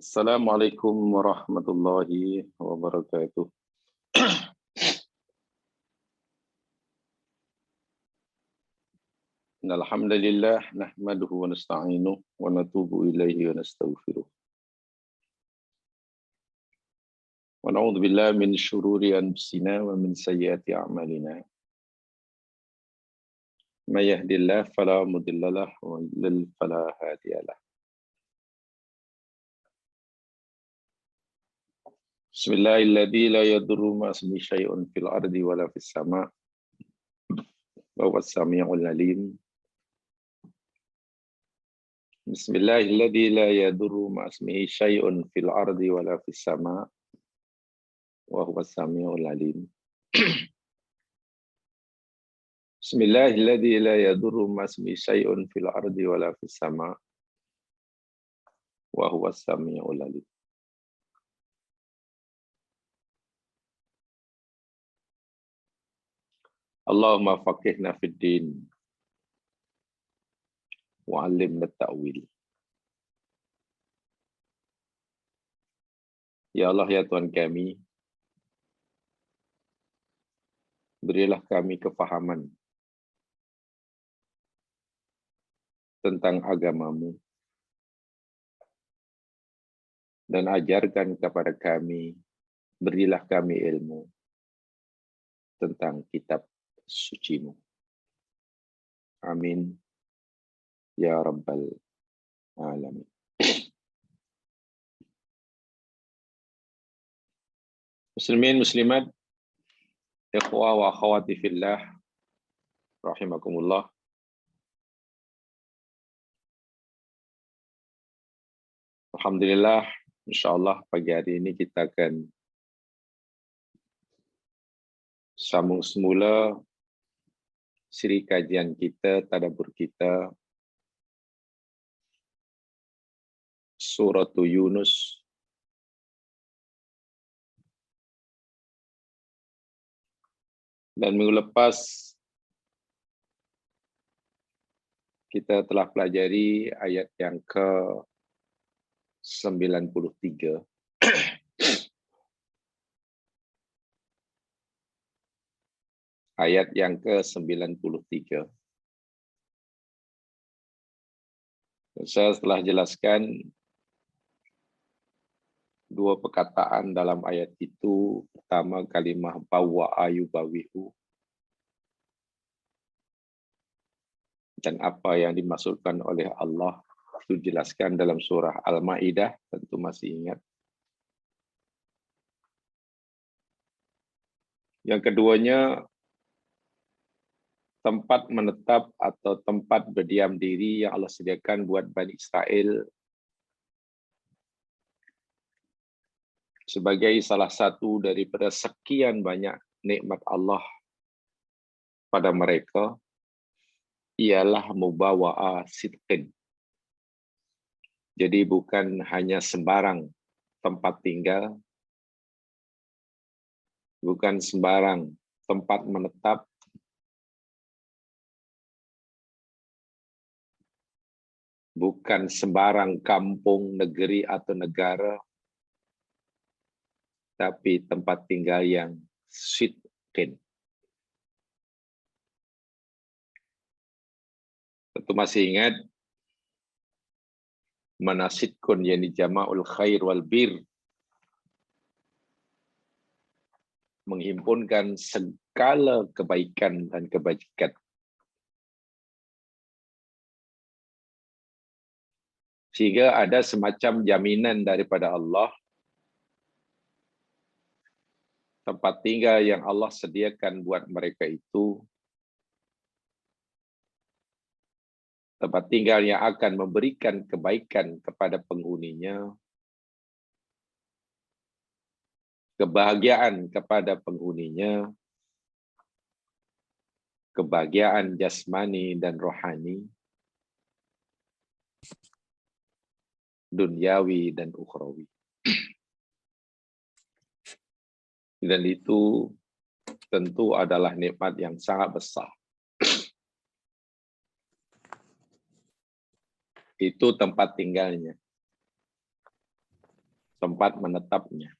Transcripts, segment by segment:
Assalamualaikum warahmatullahi wabarakatuh. Alhamdulillah nahmaduhu wa nasta'inuhu wa natubu ilaihi wa nastaghfiruh. Wa na'udzu billahi min syururi anfusina wa min sayyiati a'malina. May yahdihillahu fala mudilla lahu wa may yudlil fala hadiya lahu. Bismillahilladzi la yadurru ma ismihi syai'un fil ardi wala fis sama' wa huwas samiul alim. Bismillahilladzi la yadurru ma ismihi syai'un fil ardi wala fis sama' wa huwas samiul alim. Bismillahilladzi la yadurru ma ismihi syai'un fil ardi wala fis sama' wa huwas samiul alim. Allahumma faqihna fid din wa 'allimna ta'wil. Ya Allah, ya Tuhan kami, berilah kami kefahaman tentang agamamu dan ajarkan kepada kami, berilah kami ilmu tentang kitab suci-Mu. Amin. Ya Rabbal Alamin. Muslimin, muslimat, ikhwah wa akhwati fillah, rahimakumullah. Alhamdulillah, insyaallah pagi hari ini kita akan sambung semula siri kajian kita, tadabbur kita, Surah Yunus. Dan minggu lepas kita telah pelajari ayat yang ke-93. Ayat yang ke-93. Saya telah jelaskan dua perkataan dalam ayat itu. Pertama, kalimah bawa'a yubawi'u. Dan apa yang dimaksudkan oleh Allah itu dijelaskan dalam surah Al-Maidah, tentu masih ingat. Yang keduanya, tempat menetap atau tempat berdiam diri yang Allah sediakan buat Bani Israel sebagai salah satu daripada sekian banyak nikmat Allah pada mereka, ialah mubawa'a sidqin. Jadi bukan hanya sembarang tempat tinggal, bukan sembarang tempat menetap, bukan sembarang kampung, negeri, atau negara, tapi tempat tinggal yang sidqin. Tentu masih ingat, manasidkun yani jama'ul khair wal bir, menghimpunkan segala kebaikan dan kebajikan. Sehingga ada semacam jaminan daripada Allah, tempat tinggal yang Allah sediakan buat mereka itu, tempat tinggal yang akan memberikan kebaikan kepada penghuninya, kebahagiaan kepada penghuninya, kebahagiaan jasmani dan rohani, duniawi dan ukhrawi. Dan itu tentu adalah nikmat yang sangat besar. Itu tempat tinggalnya. tempat menetapnya.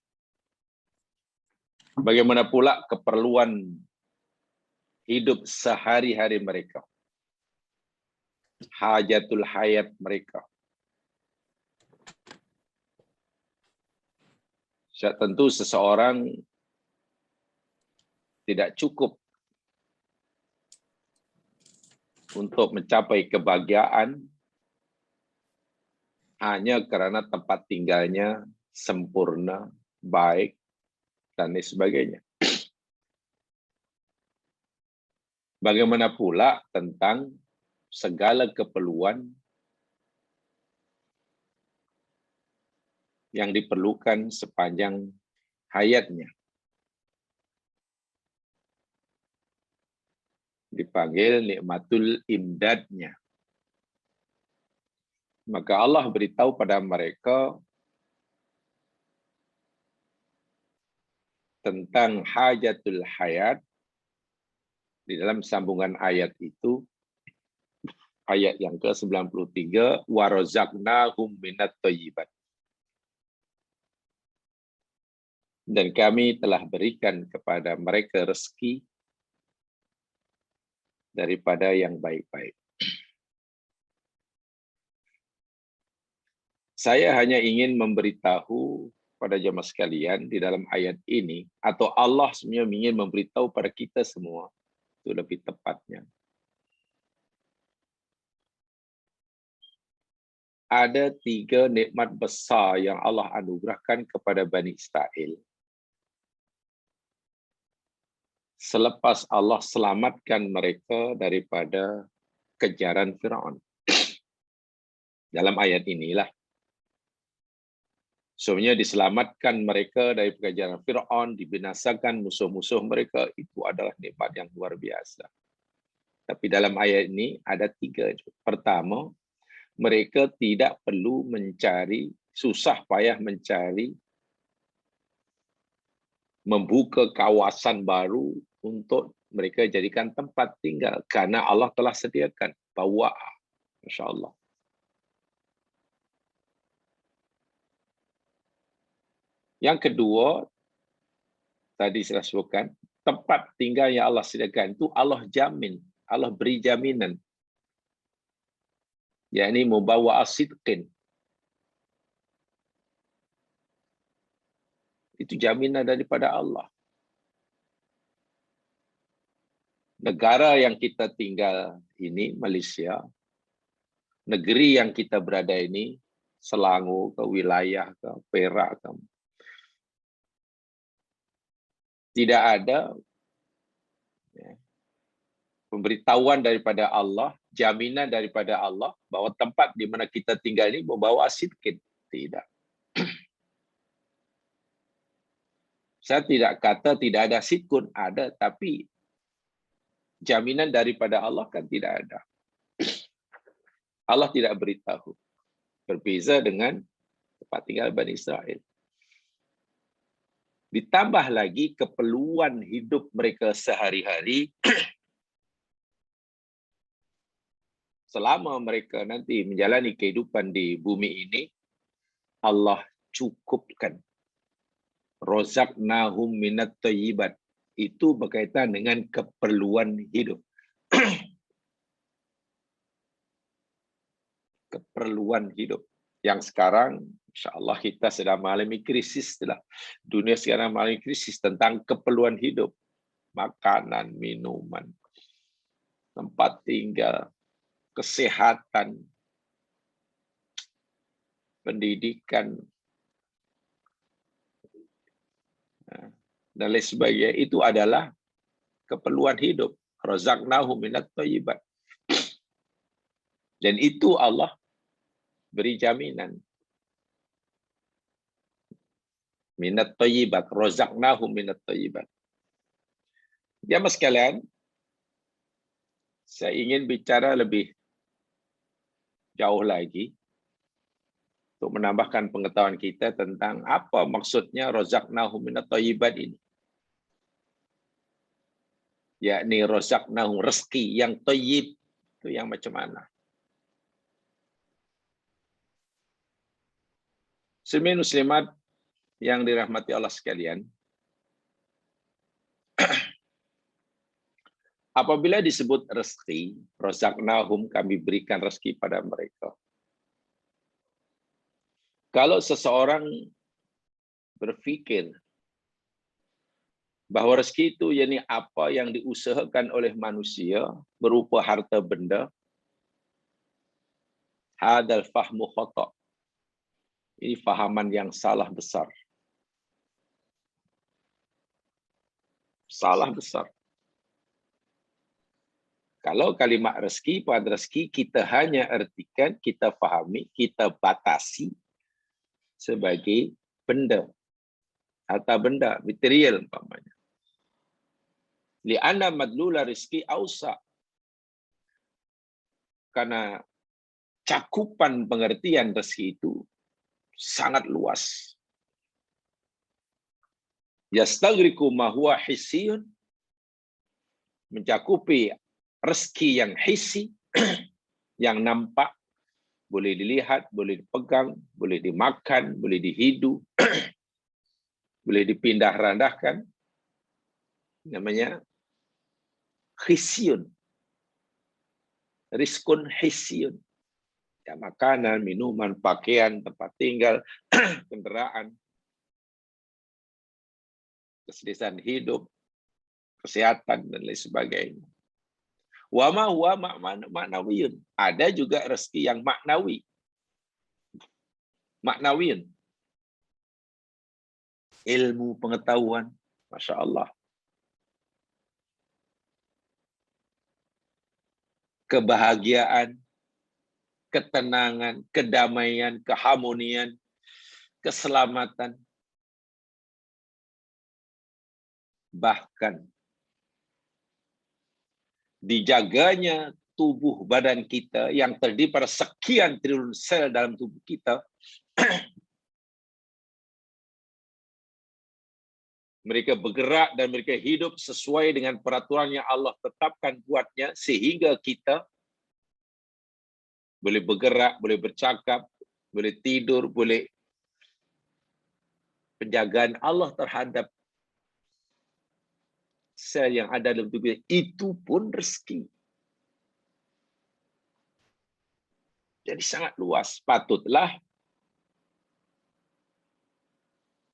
Bagaimana pula keperluan hidup sehari-hari mereka, hajatul hayat mereka. Tentu seseorang tidak cukup untuk mencapai kebahagiaan hanya karena tempat tinggalnya sempurna, baik, dan lain sebagainya. Bagaimana pula tentang segala keperluan yang diperlukan sepanjang hayatnya. Dipanggil nikmatul imdadnya. Maka Allah beritahu pada mereka tentang hajatul hayat di dalam sambungan ayat itu, ayat yang ke-93, wa razaqnahum minat thayyibat. Dan kami telah berikan kepada mereka rezeki daripada yang baik-baik. Saya hanya ingin memberitahu pada jemaah sekalian di dalam ayat ini, atau Allah sebenarnya ingin memberitahu pada kita semua, itu lebih tepatnya. Ada 3 nikmat besar yang Allah anugerahkan kepada Bani Israel selepas Allah selamatkan mereka daripada kejaran Firaun. Dalam ayat inilah sebenarnya diselamatkan mereka dari kejaran Firaun, dibinasakan musuh-musuh mereka, itu adalah nikmat yang luar biasa. Tapi dalam ayat ini ada 3. Pertama, mereka tidak perlu mencari, susah payah mencari, membuka kawasan baru untuk mereka jadikan tempat tinggal, karena Allah telah sediakan. Bawa, Masya Allah. Yang kedua, tadi saya sebutkan, tempat tinggal yang Allah sediakan itu Allah jamin, Allah beri jaminan. Yakni mubawa asidqin. Itu jaminan daripada Allah. Negara yang kita tinggal ini, Malaysia, negeri yang kita berada ini, Selangor ke wilayah ke Perak ke, tidak ada pemberitahuan daripada Allah, jaminan daripada Allah bahwa tempat di mana kita tinggal ini membawa asidqin. Tidak. Saya tidak kata tidak ada sidqun, ada, tapi jaminan daripada Allah kan tidak ada. Allah tidak beritahu. Berbeza dengan tempat tinggal Bani Israel. Ditambah lagi keperluan hidup mereka sehari-hari, selama mereka nanti menjalani kehidupan di bumi ini, Allah cukupkan. Razaqnahum minat thayyibat. Itu berkaitan dengan keperluan hidup. Keperluan hidup. Yang sekarang, insya-Allah kita sedang mengalami krisis. Dunia sekarang mengalami krisis tentang keperluan hidup. Makanan, minuman, tempat tinggal, kesehatan, pendidikan, dan lain sebagainya. Itu adalah keperluan hidup. Razaqnahum minat thayyibat. Dan itu Allah beri jaminan. Minat thayyibat, razaqnahum minat thayyibat. Jamaah sekalian, saya ingin bicara lebih jauh lagi untuk menambahkan pengetahuan kita tentang apa maksudnya razaqnahum minat thayyibat ini. Yakni razaqnahum, rezeki yang thayyib, itu yang macam mana? Muslimin muslimat yang dirahmati Allah sekalian, apabila disebut rezeki, razaqnahum, kami berikan rezeki pada mereka. Kalau seseorang berpikir bahwa rezeki itu yakni apa yang diusahakan oleh manusia berupa harta benda, hadal fahmu khata'. Ini fahaman yang salah besar. Salah besar. Kalau kalimat rezeki, pada rezeki kita hanya artikan, kita fahami, kita batasi sebagai benda, harta benda, material umpamanya. Li'anna madlula rizki awsa. Karena cakupan pengertian rezeki itu sangat luas. Yastaghriqu ma huwa hissiyun, mencakupi rezeki yang hissi, yang nampak, boleh dilihat, boleh dipegang, boleh dimakan, boleh dihidu, boleh dipindah-randahkan, namanya hissiyun. Rizkun hissiyun. Ya, makanan, minuman, pakaian, tempat tinggal, kendaraan, kesediaan hidup, kesehatan, dan lain sebagainya. Wa ma huwa ma'nawiyun. Ada juga rezeki yang maknawi. Maknawiyun. Ilmu, pengetahuan. Masya Allah. Kebahagiaan, ketenangan, kedamaian, keharmonian, keselamatan. Bahkan dijaganya tubuh badan kita yang terdiri pada sekian triliun sel dalam tubuh kita, mereka bergerak dan mereka hidup sesuai dengan peraturan yang Allah tetapkan buatnya, sehingga kita boleh bergerak, boleh bercakap, boleh tidur, boleh penjagaan Allah terhadap sel yang ada dalam tubuh kita. Itu pun rezeki. Jadi sangat luas. Patutlah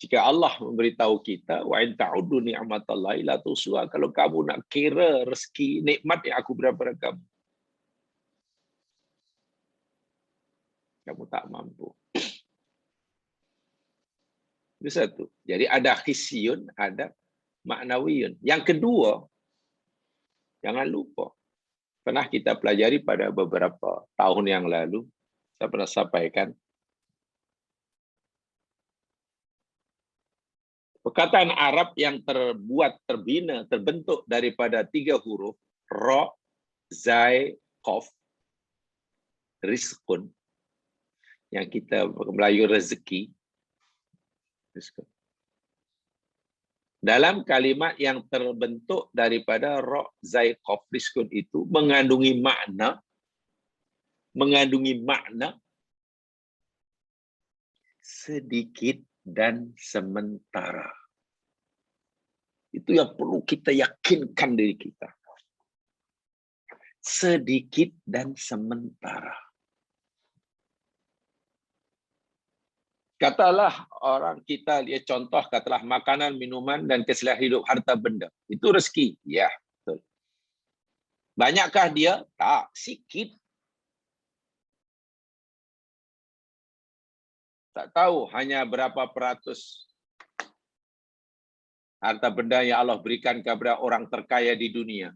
jika Allah memberitahu kita, wa in ta'uddu ni'matallahi la tuhsuha, kalau kamu nak kira rezeki, nikmat yang aku berikan pada kamu, kamu tak mampu. Itu satu. Jadi ada hissiyun, ada maknawiyun. Yang kedua, jangan lupa, pernah kita pelajari pada beberapa tahun yang lalu, saya pernah sampaikan, perkataan Arab yang terbina, terbentuk daripada 3 huruf, ra, zai, qaf, rizqun, yang kita Melayu rezeki. Dalam kalimat yang terbentuk daripada ra, zai, qaf, rizqun itu mengandungi makna sedikit dan sementara. Itu yang perlu kita yakinkan diri kita. Sedikit dan sementara. Katalah orang kita, dia contoh, katalah makanan, minuman, dan kesediaan hidup, harta benda. Itu rezeki. Ya, betul. Banyakkah dia? Tak, sikit. Tak tahu hanya berapa peratus harta benda yang Allah berikan kepada orang terkaya di dunia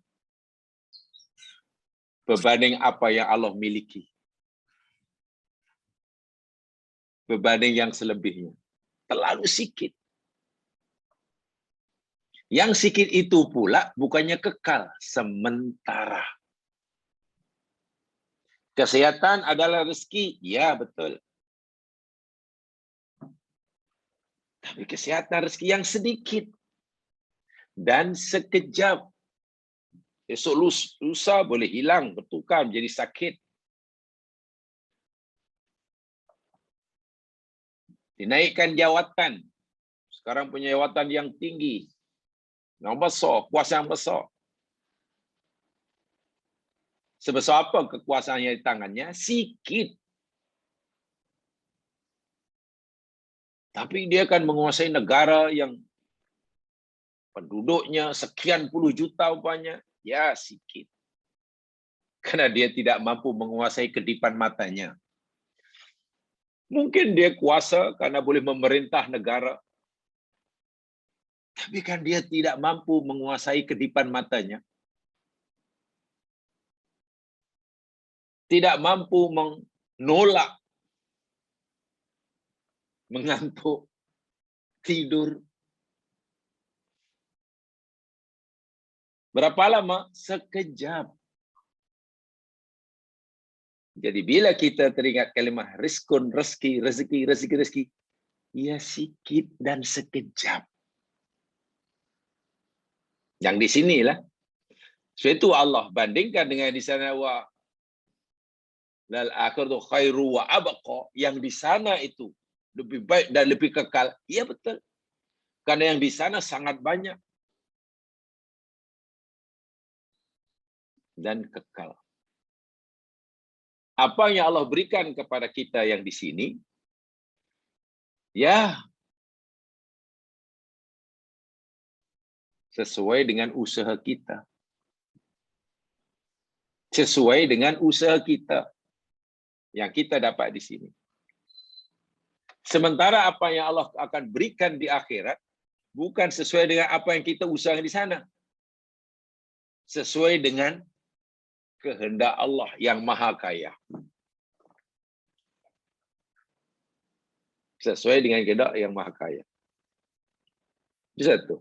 berbanding apa yang Allah miliki. Berbanding yang selebihnya. Terlalu sikit. Yang sikit itu pula bukannya kekal, sementara. Kesehatan adalah rezeki. Ya, betul. Tapi kesehatan rezeki yang sedikit. Dan sekejap. Esok lusa boleh hilang, bertukar menjadi sakit. Dinaikkan jawatan, Sekarang punya jawatan yang tinggi, yang besar, kuasa yang besar. Sebesar apa kekuasaannya di tangannya? Sikit. Tapi dia akan menguasai negara yang penduduknya sekian puluh juta umpamanya. Ya, sikit. Karena dia tidak mampu menguasai kedipan matanya. Mungkin dia kuasa karena boleh memerintah negara. Tapi kan dia tidak mampu menguasai kedipan matanya. Tidak mampu menolak mengantuk, tidur. Berapa lama? Sekejap. Jadi bila kita teringat kalimah rizkun, rezeki, rezeki, rezeki, rezeki, ia sikit dan sekejap. Yang di sinilah. So itu Allah bandingkan dengan di sana wa lal akhiratu khairu wa abqa, yang di sana itu lebih baik dan lebih kekal. Iya betul. Karena yang di sana sangat banyak dan kekal. Apa yang Allah berikan kepada kita yang di sini, ya sesuai dengan usaha kita. Sesuai dengan usaha kita yang kita dapat di sini. Sementara apa yang Allah akan berikan di akhirat bukan sesuai dengan apa yang kita usahakan di sana. Sesuai dengan kehendak Allah yang Maha Kaya. Sesuai dengan kehendak yang Maha Kaya. Itu satu.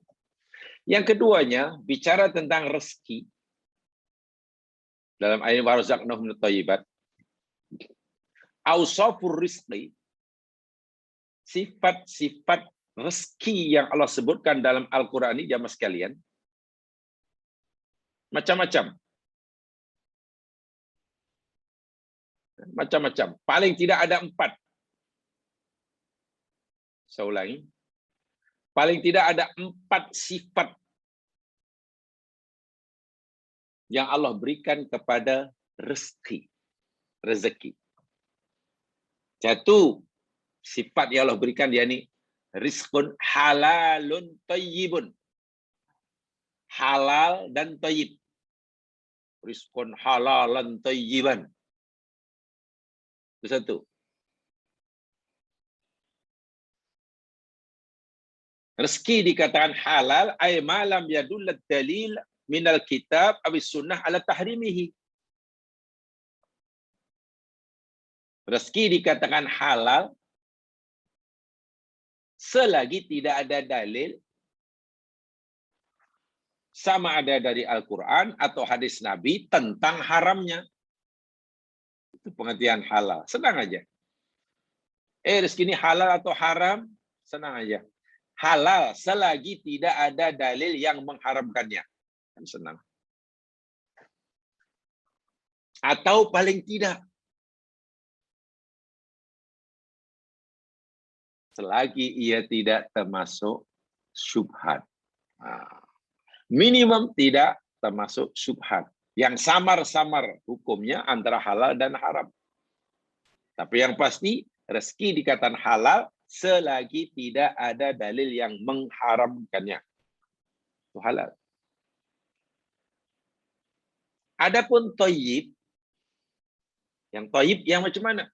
Yang keduanya, bicara tentang rezeki. Dalam ayat warzaqnahum minat thayyibat. Ausafur rizqi. Sifat-sifat rezeki yang Allah sebutkan dalam Al-Quran ini, jamaah sekalian, macam-macam. Macam-macam. Paling tidak ada 4. Saya ulangi. Paling tidak ada 4 sifat yang Allah berikan kepada rezeki. Satu sifat yang Allah berikan dia ni rizqun halalun thayyibun. Halal dan thayyib. Rizqun halalan thayyiban. Itu satu. Rezeki dikatakan halal ay malam yadullat dalil minal kitab awis sunnah ala tahrimihi. Rezeki dikatakan halal selagi tidak ada dalil sama ada dari Al-Quran atau hadis Nabi tentang haramnya. Itu pengertian halal. Senang aja. Rezeki ini halal atau haram? Senang aja. Halal selagi tidak ada dalil yang mengharamkannya. Kan senang. Atau paling tidak, selagi ia tidak termasuk syubhat. Minimum tidak termasuk syubhat. Yang samar-samar hukumnya antara halal dan haram. Tapi yang pasti, rezeki dikatakan halal selagi tidak ada dalil yang mengharamkannya. Itu halal. Adapun thayyib, yang thayyib yang macam mana?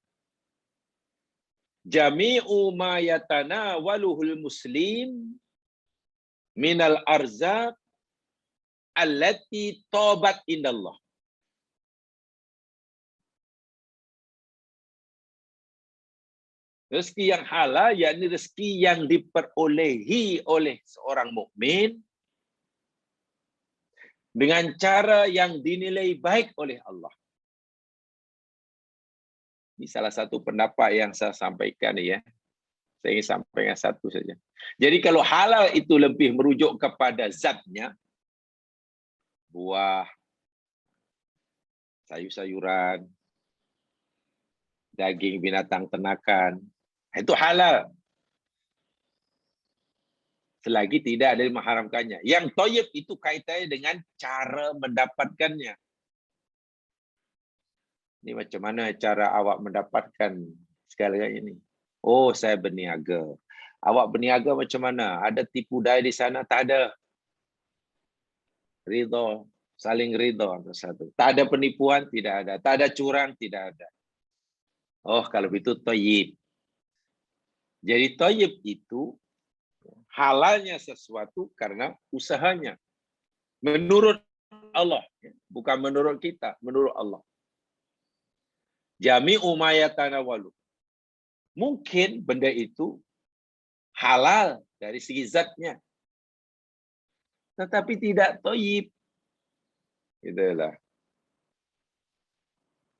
Jami'u ma yatanawaluhul muslim minal arzaq allati tobat indallah. Rezeki yang halal, yakni rezeki yang diperolehi oleh seorang mukmin dengan cara yang dinilai baik oleh Allah. Ini salah satu pendapat yang saya sampaikan ya. Saya ingin sampaikan satu saja. Jadi kalau halal itu lebih merujuk kepada zatnya, buah, sayur-sayuran, daging binatang ternakan, itu halal. selagi tidak ada yang mengharamkannya. Yang thayyib itu kaitannya dengan cara mendapatkannya. Ini macam mana cara awak mendapatkan segala ini? Oh, saya berniaga. Awak berniaga macam mana? Ada tipu daya di sana? Tak ada. Ridha, saling ridha antara satu. Tak ada penipuan? Tidak ada. Tak ada curang? Tidak ada. Oh, kalau itu thayyib. Jadi thayyib itu halalnya sesuatu karena usahanya. Menurut Allah, bukan menurut kita, menurut Allah. Jami'u ma yatanawalu. Mungkin benda itu halal dari segi zatnya, tetapi tidak thayyib. Itulah.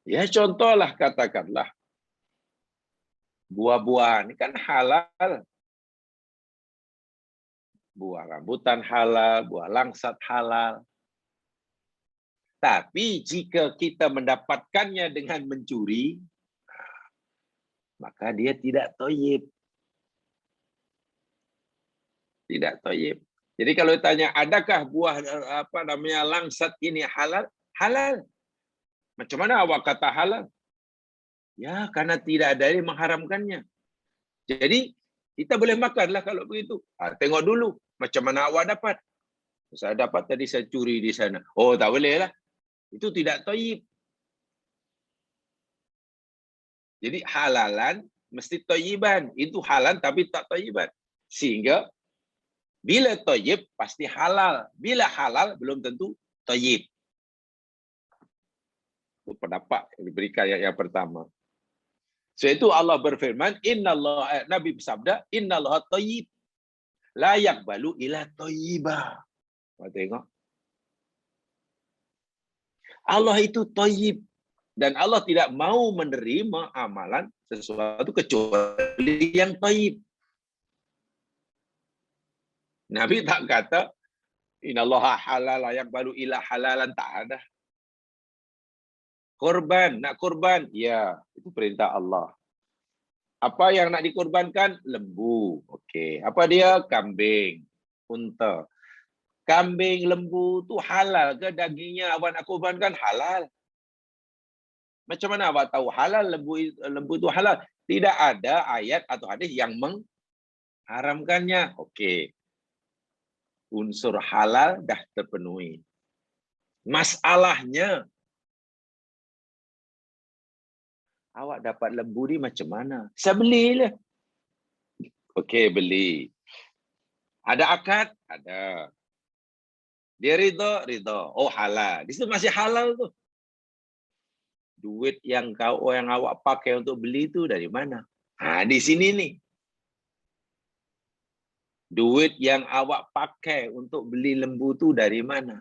Ya contohlah katakanlah buah-buahan ini kan halal. Buah rambutan halal, buah langsat halal. Tapi jika kita mendapatkannya dengan mencuri, maka dia tidak thayyib. Tidak thayyib. Jadi kalau ditanya, adakah buah langsat ini halal? Halal. Macam mana awak kata halal? Ya, karena tidak ada yang mengharamkannya. Jadi kita boleh makanlah kalau begitu. Tengok dulu macam mana awak dapat. Saya dapat tadi saya curi di sana. Oh, tak boleh lah. Itu tidak thayyib. Jadi halalan mesti thayyiban. Itu halal tapi tak thayyiban. Sehingga bila thayyib pasti halal. Bila halal belum tentu thayyib. Itu pendapat yang diberikan yang pertama. So itu Allah berfirman, Nabi bersabda, innallaha thayyib la yaqbalu illa thayyiba. Tengok. Allah itu thayyib dan Allah tidak mau menerima amalan sesuatu kecuali yang thayyib. Nabi tak kata innallaha halal la yaqbalu illa halalan, tak ada. Korban, nak korban, ya, itu perintah Allah. Apa yang nak dikorbankan? Lembu. Okey. Apa dia? Kambing, unta. Kambing, lembu tu halal ke dagingnya awak nak korbankan? Halal. Macam mana awak tahu halal lembu itu halal? Tidak ada ayat atau hadis yang mengharamkannya. Okey. Unsur halal dah terpenuhi. Masalahnya, awak dapat lembu ni macam mana? Saya belilah. Okey, beli. Ada akad? Ada. Dia ridha? Ridha. Oh, halal. Di situ masih halal tu. Duit yang awak pakai untuk beli tu dari mana? Di sini nih. Duit yang awak pakai untuk beli lembu tu dari mana?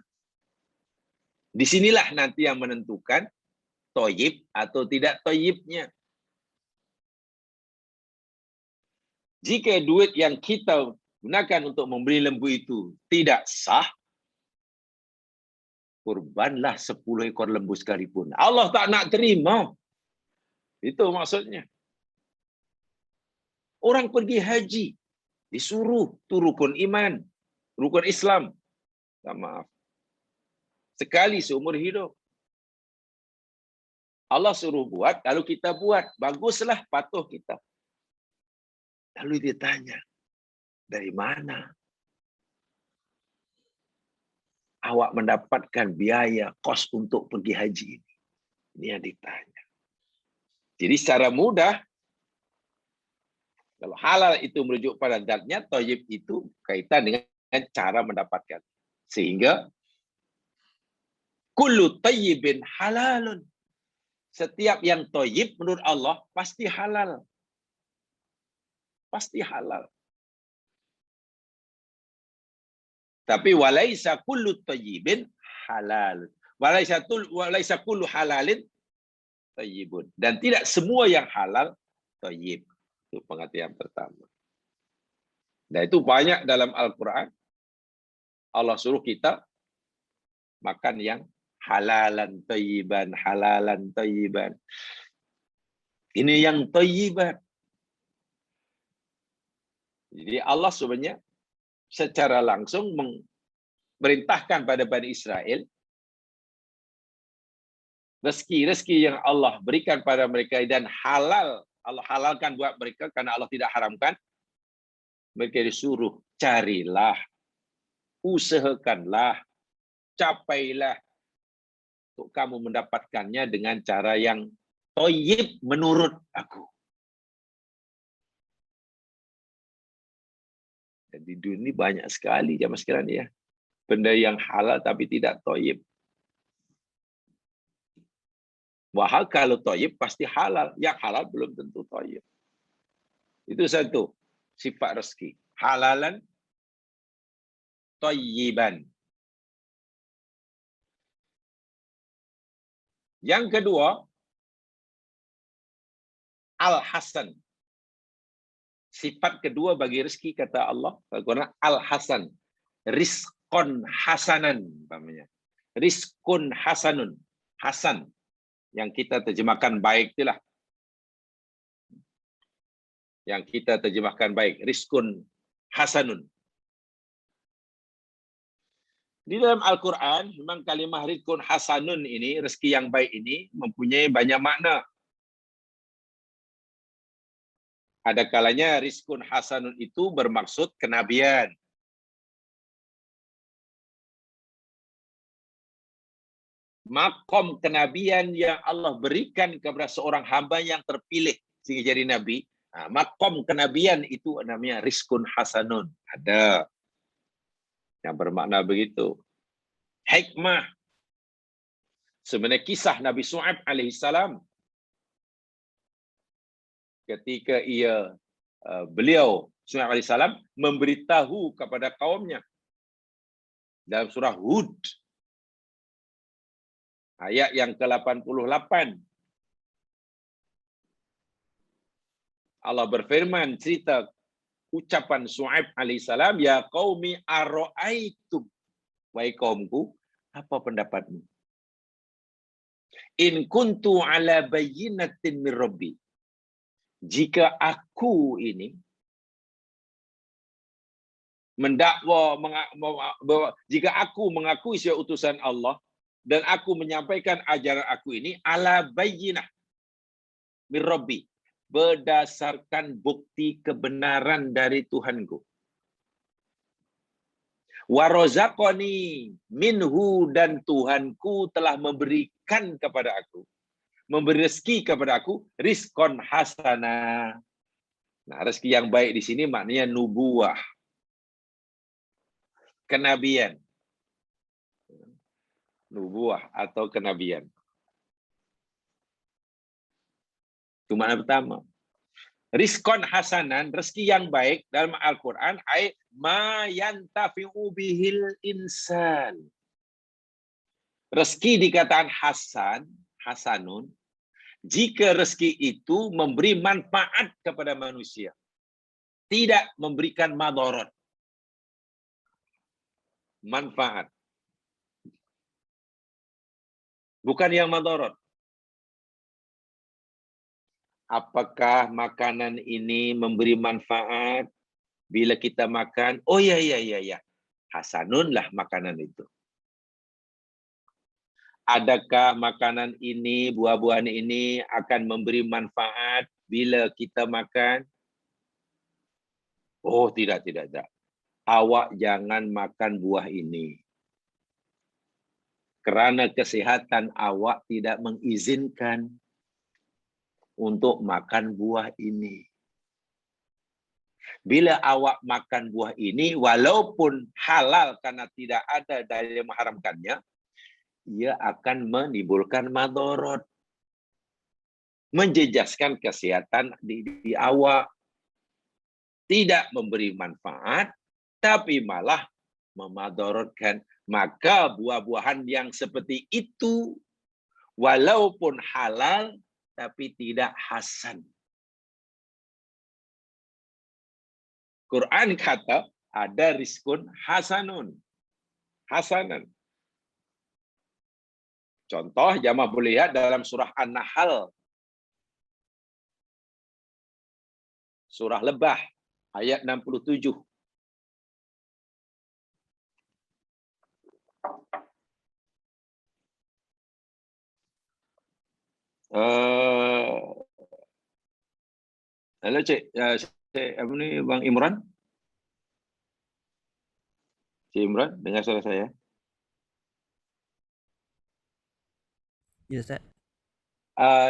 Di sinilah nanti yang menentukan thayyib atau tidak thayyibnya. Jika duit yang kita gunakan untuk membeli lembu itu tidak sah, kurbanlah 10 ekor lembu sekalipun. Allah tak nak terima. Itu maksudnya. Orang pergi haji, disuruh tu rukun iman, rukun Islam. Maaf. Sekali seumur hidup. Allah suruh buat, lalu kita buat. Baguslah, patuh kita. Lalu dia tanya, dari mana awak mendapatkan biaya kos untuk pergi haji ini? Ini yang ditanya. Jadi secara mudah, kalau halal itu merujuk pada zatnya, thayyib itu kaitan dengan cara mendapatkan. Sehingga kullu thayyibin halalun. Setiap yang thayyib menurut Allah pasti halal. Pasti halal. Tapi walaisa kullu thayyibin halal. Walaisa kullu halalin thayyibun. Dan tidak semua yang halal thayyib. Itu pengertian pertama. Dan itu banyak dalam Al-Quran. Allah suruh kita makan yang halalan thayyiban, halalan thayyiban. Ini yang thayyiban. Jadi Allah sebenarnya secara langsung memerintahkan pada Bani Israel rezeki-rezeki yang Allah berikan pada mereka dan halal, Allah halalkan buat mereka karena Allah tidak haramkan, mereka disuruh carilah, usahakanlah, capailah untuk kamu mendapatkannya dengan cara yang thayyib menurut aku. Dan di dunia banyak sekali jamaah sekalian ya, benda yang halal tapi tidak thayyib. Wahal kalau thayyib pasti halal, yang halal belum tentu thayyib. Itu satu sifat rezeki, halalan thayyiban. Yang kedua, al-hasan. Sifat kedua bagi rezeki kata Allah, al-hasan. Rizqun hasanan namanya. Rizqun hasanun. Hasan yang kita terjemahkan baik itulah. Yang kita terjemahkan baik, rizqun hasanun. Di dalam Al-Quran, memang kalimah rizqun hasanun ini, rezeki yang baik ini, mempunyai banyak makna. Ada kalanya rizqun hasanun itu bermaksud kenabian. Makom kenabian yang Allah berikan kepada seorang hamba yang terpilih sehingga jadi nabi. Makom kenabian itu namanya rizqun hasanun. Ada yang bermakna begitu. Hikmah. Sebenarnya kisah Nabi Shu'aib alaihissalam ketika beliau Shu'aib alaihissalam memberitahu kepada kaumnya dalam surah Hud ayat yang ke-88. Allah berfirman cerita ucapan Shu'aib alaihissalam, ya qaumi ara'aitum, wahai kaumku, apa pendapatmu? In kuntu ala bayyinatin min rabbi. Jika aku ini mendakwa, jika aku mengakui saya utusan Allah dan aku menyampaikan ajaran aku ini ala bayyinah min rabbi, berdasarkan bukti kebenaran dari Tuhanku. Wa razaqani minhu, dan Tuhanku telah memberikan kepada aku, memberi rezeki kepada aku, rizqon hasana. Nah, rezeki yang baik di sini maknanya nubuah, kenabian. Nubuah atau kenabian. Itu makna pertama. Rizqon hasanan, rezeki yang baik dalam Al-Quran, ay ma yantafi'u bihil insan. Rezeki dikatakan hasan, hasanun, jika rezeki itu memberi manfaat kepada manusia, tidak memberikan madarat. Manfaat. Bukan yang madarat. Apakah makanan ini memberi manfaat bila kita makan? Oh ya. Hasanun lah makanan itu. Adakah makanan ini, buah-buahan ini akan memberi manfaat bila kita makan? Oh, tidak. Awak jangan makan buah ini. Kerana kesehatan awak tidak mengizinkan untuk makan buah ini. Bila awak makan buah ini, walaupun halal karena tidak ada dalil yang mengharamkannya, ia akan menimbulkan madarat, menjejaskan kesehatan di awak, tidak memberi manfaat, tapi malah memadaratkan. Maka buah-buahan yang seperti itu, walaupun halal, tapi tidak hasan. Quran kata ada rizqun hasanun. Hasanan. Contoh, jamaah boleh lihat dalam surah An-Nahl. Surah Lebah, ayat 67. Halo Cik, Cik apa ni Bang Imran? Cik Imran, dengar suara saya? Ya, Ustaz.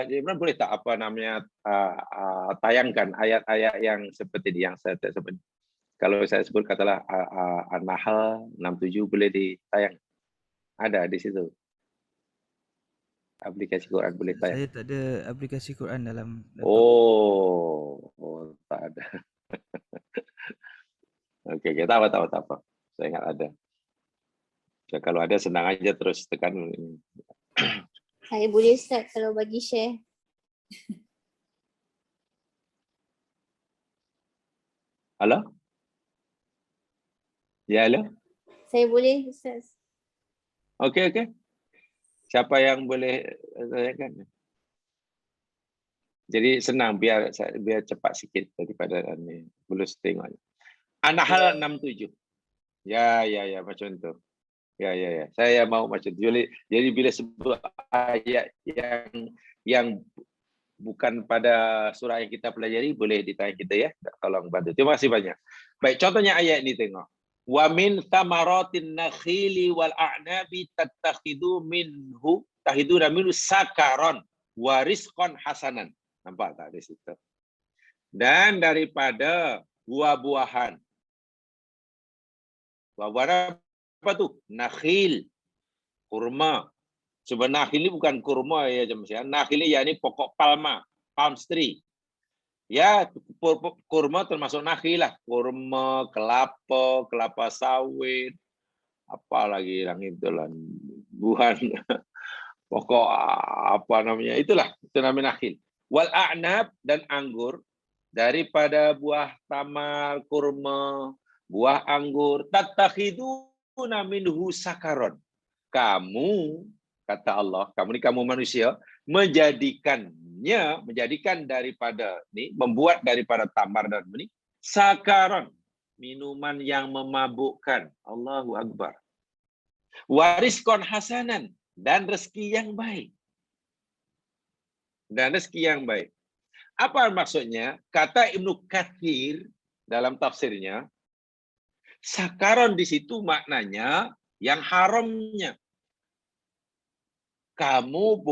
Cik Imran boleh tak apa namanya tayangkan ayat-ayat yang seperti yang saya sebut. Kalau saya sebut katalah An-Nahl 67 boleh ditayang. Ada di situ. Aplikasi Quran boleh tayang. Saya tak ada aplikasi Quran dalam laptop. Oh, tak ada. Okey, tak apa. Saya ingat ada. So, kalau ada senang aja terus tekan. Saya boleh start kalau bagi share. Halo? Ya, halo? Saya boleh Ustaz. Okey. Siapa yang boleh tanyakan? Jadi senang biar cepat sikit daripada ni. Belum tengok. An-Nahl 67. Ya, macam tu. Ya. Saya mau macam tu. Jadi bila sebut ayat yang bukan pada surah yang kita pelajari, boleh ditanya kita ya. Tolong bantu. Terima kasih banyak. Baik, contohnya ayat ini tengok. Wa min thamaratin nakhili wal a'nabi tattakhidu minhu sakaron wa rizqan hasanan. Nampak tak di situ? Dan daripada buah-buahan. Buah-buahan apa tu? Nakhil, kurma. Sebenarnya nakhil ini bukan kurma ya jemaah. Nakhil ini yakni pokok palma, palm tree. Ya, kurma termasuk nakhil lah. Kurma, kelapa sawit, apa lagi yang itulah buah pokok apa namanya itulah itu namanya nakhil. Wal a'nab dan anggur daripada buah tamar, kurma, buah anggur tattakhiduna minhu sakaron. Kamu kata Allah, kamu manusia menjadikan daripada ni, membuat daripada tamar dan ini sakaron, minuman yang memabukkan. Allahu Akbar. Wariskon hasanan, dan rezeki yang baik. Apa maksudnya? Kata Ibnu Katsir dalam tafsirnya, sakaron di situ maknanya yang haramnya. Kamu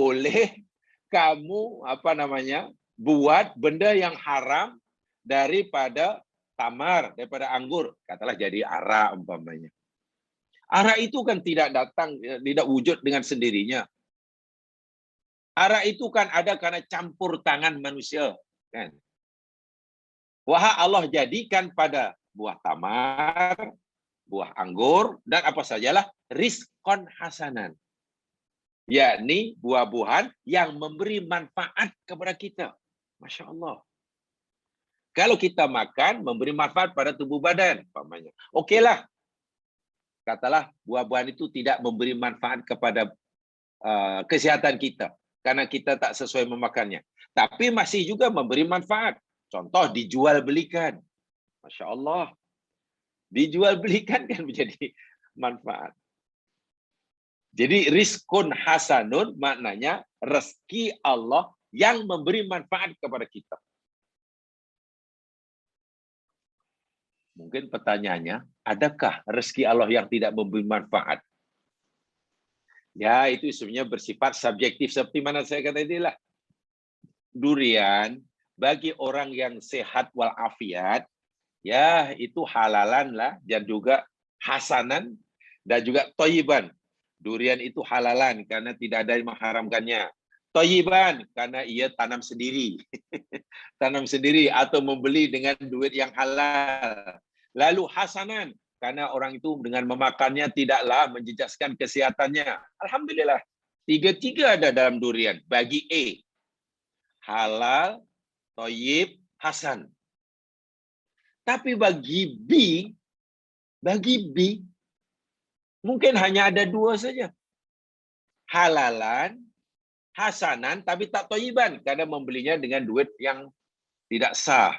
buat benda yang haram daripada tamar, daripada anggur, katalah jadi arak umpamanya. Arak itu kan tidak wujud dengan sendirinya. Arak itu kan ada karena campur tangan manusia, kan? Wah, Allah jadikan pada buah tamar, buah anggur, dan apa sajalah rizqan hasanan. Yakni buah-buahan yang memberi manfaat kepada kita. Masya Allah. Kalau kita makan, memberi manfaat pada tubuh badan. Okeylah. Katalah buah-buahan itu tidak memberi manfaat kepada kesihatan kita. Karena kita tak sesuai memakannya. Tapi masih juga memberi manfaat. Contoh, dijual belikan. Masya Allah. Dijual belikan kan menjadi manfaat. Jadi rizkun hasanun maknanya rezeki Allah yang memberi manfaat kepada kita. Mungkin pertanyaannya, adakah rezeki Allah yang tidak memberi manfaat? Ya, itu sebenarnya bersifat subjektif seperti mana saya kata tadi lah. Durian bagi orang yang sehat walafiat, ya itu halalan lah, dan juga hasanan dan juga thayyiban. Durian itu halalan karena tidak ada yang mengharamkannya. Thayyiban karena ia tanam sendiri. Tanam sendiri atau membeli dengan duit yang halal. Lalu hasanan karena orang itu dengan memakannya tidaklah menjejaskan kesehatannya. Alhamdulillah. Tiga-tiga ada dalam durian. Bagi A, halal, thayyib, hasan. Tapi bagi B, mungkin hanya ada dua saja. Halalan, hasanan, tapi tak thayyiban karena membelinya dengan duit yang tidak sah.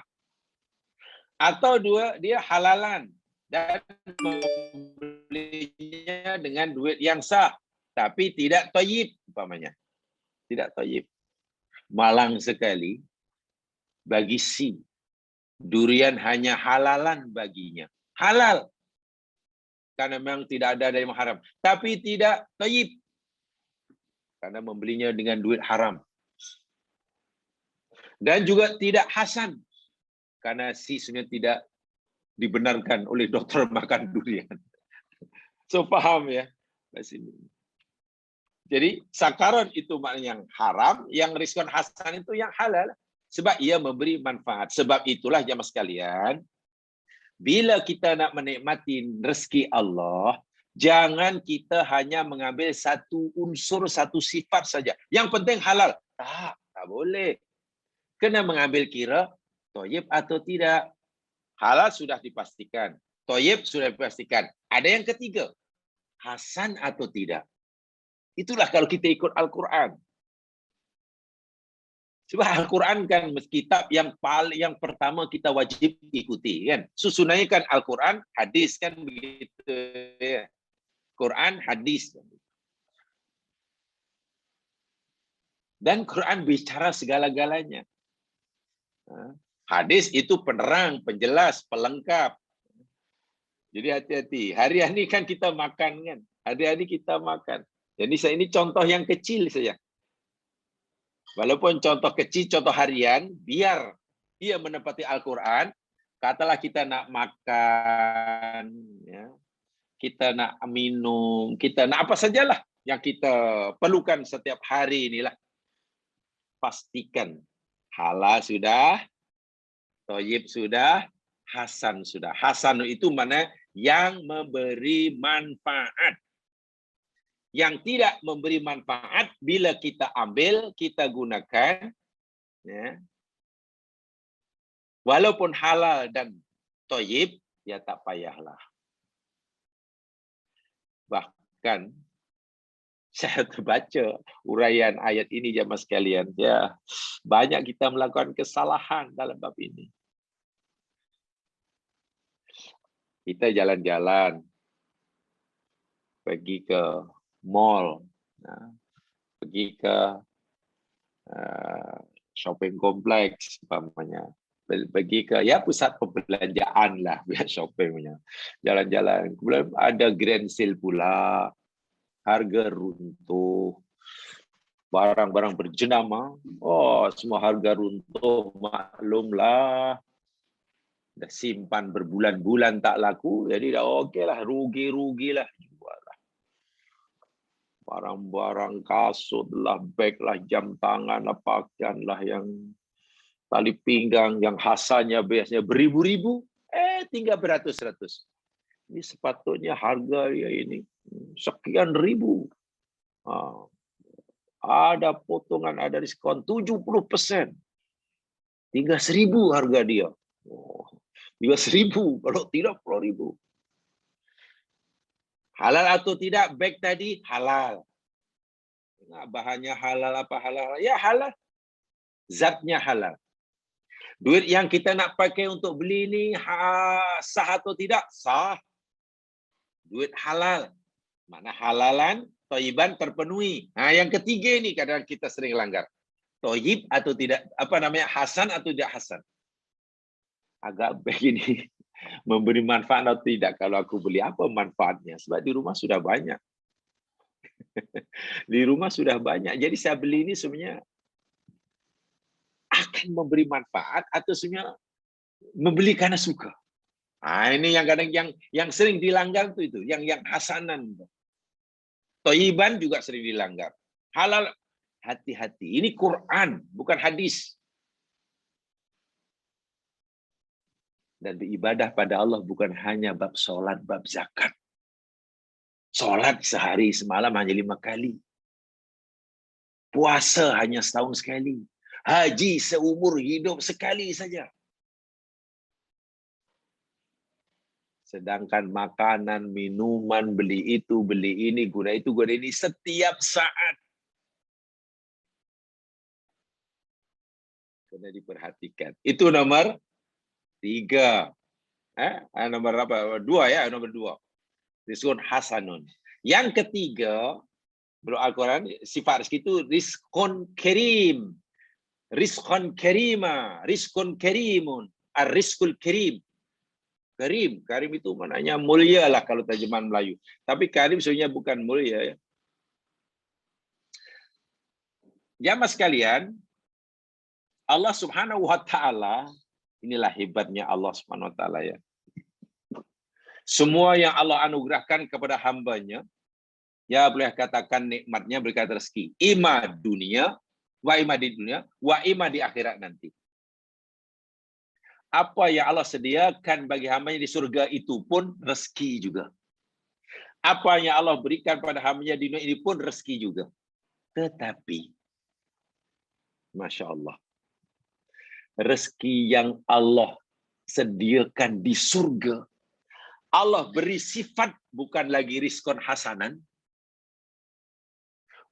Atau dia halalan dan membelinya dengan duit yang sah, tapi tidak thayyib umpamanya. Tidak thayyib. Malang sekali bagi si. Durian hanya halalan baginya. Halal. Karena memang tidak ada yang haram. Tapi tidak thayyib. Karena membelinya dengan duit haram. Dan juga tidak hasan. Karena si sebenarnya tidak dibenarkan oleh dokter makan durian. So paham ya? Jadi sakaron itu maknanya yang haram, yang rizqan hasan itu yang halal. Sebab ia memberi manfaat. Sebab itulah jamaah sekalian, bila kita nak menikmati rezeki Allah, jangan kita hanya mengambil satu unsur, satu sifat saja. Yang penting halal. Tak boleh. Kena mengambil kira thayyib atau tidak. Halal sudah dipastikan. Thayyib sudah dipastikan. Ada yang ketiga. Hasan atau tidak. Itulah kalau kita ikut Al-Quran. Sebab Al-Quran kan kitab yang pertama kita wajib ikuti kan. Susunannya kan Al-Quran, hadis kan begitu ya. Quran, hadis. Dan Quran bicara segala-galanya. Hadis itu penerang, penjelas, pelengkap. Jadi hati-hati. Hari-hari kan kita makan kan. Hari-hari kita makan. Jadi ini contoh yang kecil saja. Walaupun contoh kecil, contoh harian, biar dia menepati Al-Quran, katalah kita nak makan, ya, kita nak minum, kita nak apa sajalah yang kita perlukan setiap hari inilah. Pastikan halal sudah, thayyib sudah, hasan sudah. Hasan itu mana? Yang memberi manfaat. Yang tidak memberi manfaat, bila kita ambil, kita gunakan, ya, walaupun halal dan thayyib, ya tak payahlah. Bahkan, saya terbaca uraian ayat ini jemaah sekalian. Ya, banyak kita melakukan kesalahan dalam bab ini. Kita jalan-jalan, pergi ke mall, pergi ke shopping kompleks, umpamanya, pergi ke ya pusat perbelanjaan lah, biar shoppingnya, jalan-jalan. Kemudian ada grand sale pula, harga runtuh, barang-barang berjenama, semua harga runtuh, maklumlah. Dah simpan berbulan-bulan tak laku, jadi dah okeylah, rugi-rugilah. Barang-barang kasut lah, beg lah, jam tangan lah, pakaian lah, yang tali pinggang, yang hasannya biasanya beribu-ribu, tinggal beratus-ratus. Ini sepatutnya harga dia ini sekian ribu. Ada potongan, ada diskon 70%. Tinggal 1.000 harga dia. Tinggal 1.000, kalau tidak 10.000. Halal atau tidak beg tadi? Halal. Bahannya halal apa halal? Ya halal. Zatnya halal. Duit yang kita nak pakai untuk beli ini sah atau tidak? Sah. Duit halal. Mana halalan, thayyiban terpenuhi. Yang ketiga ini kadang kita sering langgar. Thayyib atau tidak, hasan atau tidak hasan. Agak begini. Memberi manfaat atau tidak. Kalau aku beli, apa manfaatnya? Sebab di rumah sudah banyak. Di rumah sudah banyak. Jadi saya beli ini sebenarnya akan memberi manfaat atau sebenarnya membeli karena suka. Ini yang kadang yang sering dilanggar itu yang hasanan. Thayyiban juga sering dilanggar. Halal, hati-hati. Ini Quran, bukan hadis. Dan beribadah pada Allah bukan hanya bab sholat, bab zakat. Sholat sehari semalam hanya 5 kali. Puasa hanya setahun sekali. Haji seumur hidup sekali saja. Sedangkan makanan, minuman, beli itu, beli ini, guna itu, guna ini, setiap saat. Kena diperhatikan. Itu nomor 3. Nomor apa? 2 ya, nomor 2. Rizqun hasanun. Yang ketiga, menurut Al-Quran, sifat rezeki itu rizqun karim. Rizqan karima, rizqun karimun, ar-rizqul karim. Karim itu maknanya mulia lah kalau terjemahan Melayu. Tapi karim sebenarnya bukan mulia ya. Jamaah sekalian, Allah Subhanahu wa taala, inilah hebatnya Allah Subhanahu wa taala ya. Semua yang Allah anugerahkan kepada hambanya, ya boleh katakan nikmatnya berkat rezeki. Ima dunia, wa ima di dunia, wa ima di akhirat nanti. Apa yang Allah sediakan bagi hambanya di surga itu pun rezeki juga. Apa yang Allah berikan pada hambanya di dunia ini pun rezeki juga. Tetapi, Masya Allah, rezeki yang Allah sediakan di surga, Allah beri sifat bukan lagi rizqon hasanan,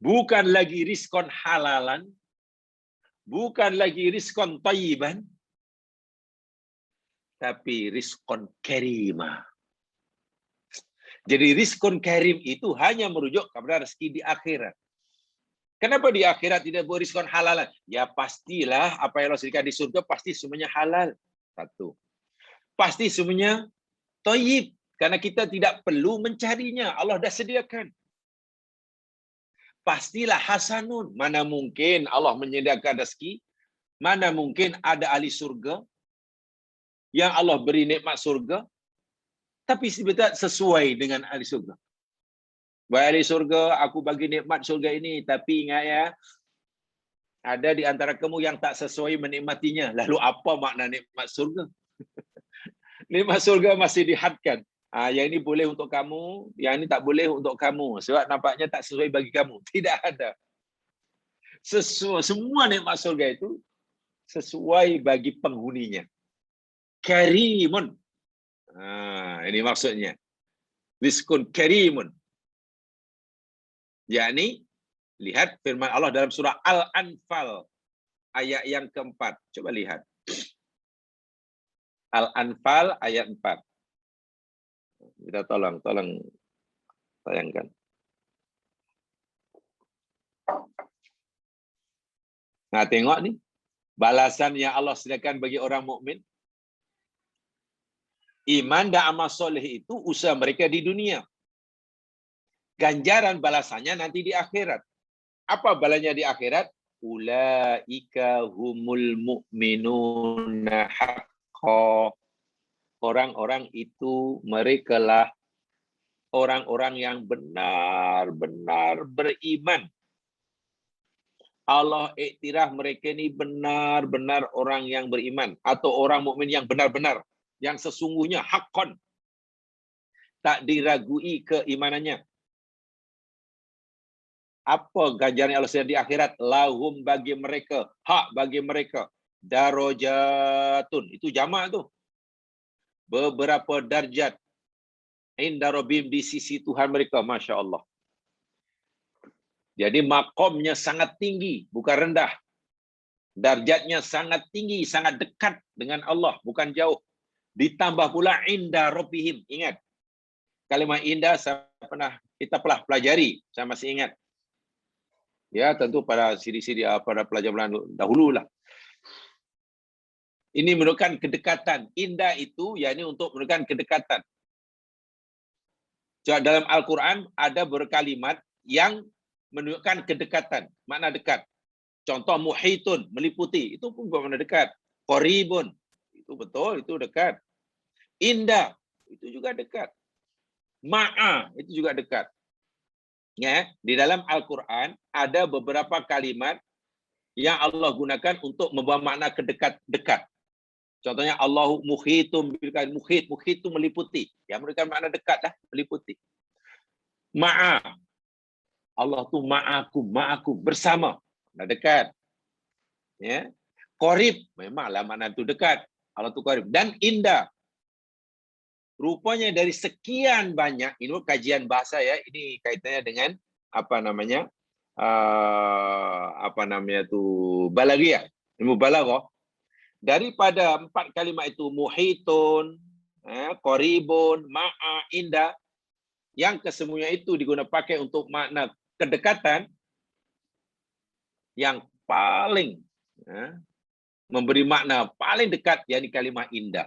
bukan lagi rizqon halalan, bukan lagi rizqon tayyiban, tapi rizqon karimah. Jadi rizqon karim itu hanya merujuk kepada rezeki di akhirat. Kenapa di akhirat tidak boleh rizqon halalan? Ya pastilah apa yang Allah sediakan di surga pasti semuanya halal. Satu. Pasti semuanya thayyib. Karena kita tidak perlu mencarinya. Allah dah sediakan. Pastilah hasanun. Mana mungkin Allah menyediakan rezeki. Mana mungkin ada ahli surga yang Allah beri nikmat surga. Tapi sebetulnya sesuai dengan ahli surga. Baik ahli surga, aku bagi nikmat surga ini. Tapi ingat ya, ada di antara kamu yang tak sesuai menikmatinya. Lalu apa makna nikmat surga? Nikmat surga masih dihadkan. Yang ini boleh untuk kamu, yang ini tak boleh untuk kamu. Sebab nampaknya tak sesuai bagi kamu. Tidak ada. Semua nikmat surga itu sesuai bagi penghuninya. Karimun. Ini maksudnya. Rizqun karimun. Yakni, lihat firman Allah dalam surah Al-Anfal. Ayat yang keempat. Coba lihat. Al-Anfal ayat 4. Kita tolong tayangkan. Nah, tengok nih. Balasan yang Allah sediakan bagi orang mukmin. Iman dan amal soleh itu usaha mereka di dunia. Ganjaran balasannya nanti di akhirat. Apa balanya di akhirat? Ulaika humul mu'minuna haqqa. Orang-orang itu merekalah orang-orang yang benar-benar beriman. Allah iktiraf mereka ini benar-benar orang yang beriman atau orang mukmin yang benar-benar, yang sesungguhnya haqqan. Tak diragui keimanannya. Apa ganjaran Allah sediakan di akhirat? Lahum bagi mereka, hak bagi mereka, darajatun. Itu jamak tu. Beberapa darjat. Inda rabbihim di sisi Tuhan mereka, Masya Allah. Jadi makomnya sangat tinggi, bukan rendah. Darjatnya sangat tinggi, sangat dekat dengan Allah, bukan jauh. Ditambah pula inda rabbihim. Ingat, kalimat indah kita pernah pelajari, saya masih ingat. Ya, tentu pada siri-siri pada pelajaran dahulu lah. Ini menunjukkan kedekatan. Indah itu, yakni untuk menunjukkan kedekatan. Dalam Al-Quran ada berkalimat yang menunjukkan kedekatan, makna dekat. Contoh muhitun, meliputi, itu pun bermakna dekat. Qaribun, itu betul, itu dekat. Indah, itu juga dekat. Ma'a, itu juga dekat. Ya, di dalam Al-Quran ada beberapa kalimat yang Allah gunakan untuk membawa makna dekat. Contohnya Allahu muhitum, muhit itu meliputi. Yang memberikan makna dekat dah, meliputi. Ma'a, Allah tu ma'akum, bersama. Nah, dekat. Ya. Qarib, memanglah makna itu dekat. Allah tu qarib. Dan indah. Rupanya dari sekian banyak, ini kajian bahasa ya, ini kaitannya dengan balaghiyah, ilmu balaghah. Daripada 4 kalimat itu muhitun, qaribun, ma'a, indah, yang kesemuanya itu digunakan pakai untuk makna kedekatan, yang paling Memberi makna paling dekat, yakni kalimah indah.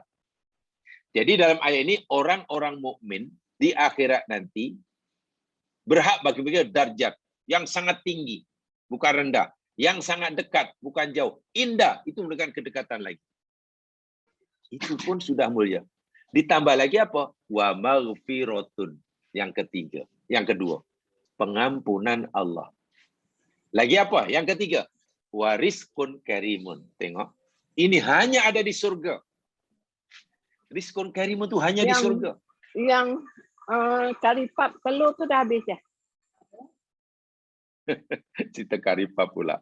Jadi dalam ayat ini orang-orang mukmin di akhirat nanti berhak bagi mereka darjat yang sangat tinggi, bukan rendah, yang sangat dekat, bukan jauh. Indah itu menunjukkan kedekatan lagi. Itu pun sudah mulia. Ditambah lagi apa? Wa maghfiratun. Yang ketiga, yang kedua, pengampunan Allah. Lagi apa? Yang ketiga, warizqun karimun. Tengok, ini hanya ada di surga. Rizqun karimun itu hanya di surga. Yang kari pap telur tu dah habis ya? Cerita karipap pula.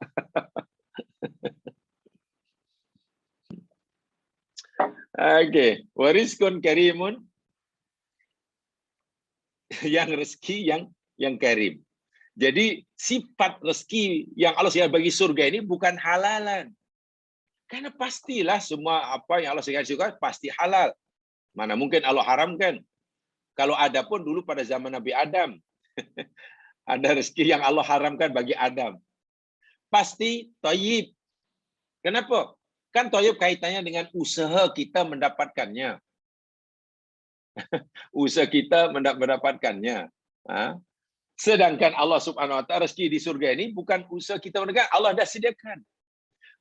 Okey, warizqun karimun, yang rezeki yang karim. Jadi sifat rezeki yang Allah SWT bagi surga ini bukan halalan. Karena pastilah semua apa yang Allah SWT suka pasti halal. Mana mungkin Allah haramkan. Kalau ada pun dulu pada zaman Nabi Adam. Ada rezeki yang Allah haramkan bagi Adam. Pasti thayyib. Kenapa? Kan thayyib kaitannya dengan usaha kita mendapatkannya. Usaha kita mendapatkannya. Sedangkan Allah Subhanahu Wa Taala rezeki di surga ini bukan usaha kita mendapatkan, Allah dah sediakan.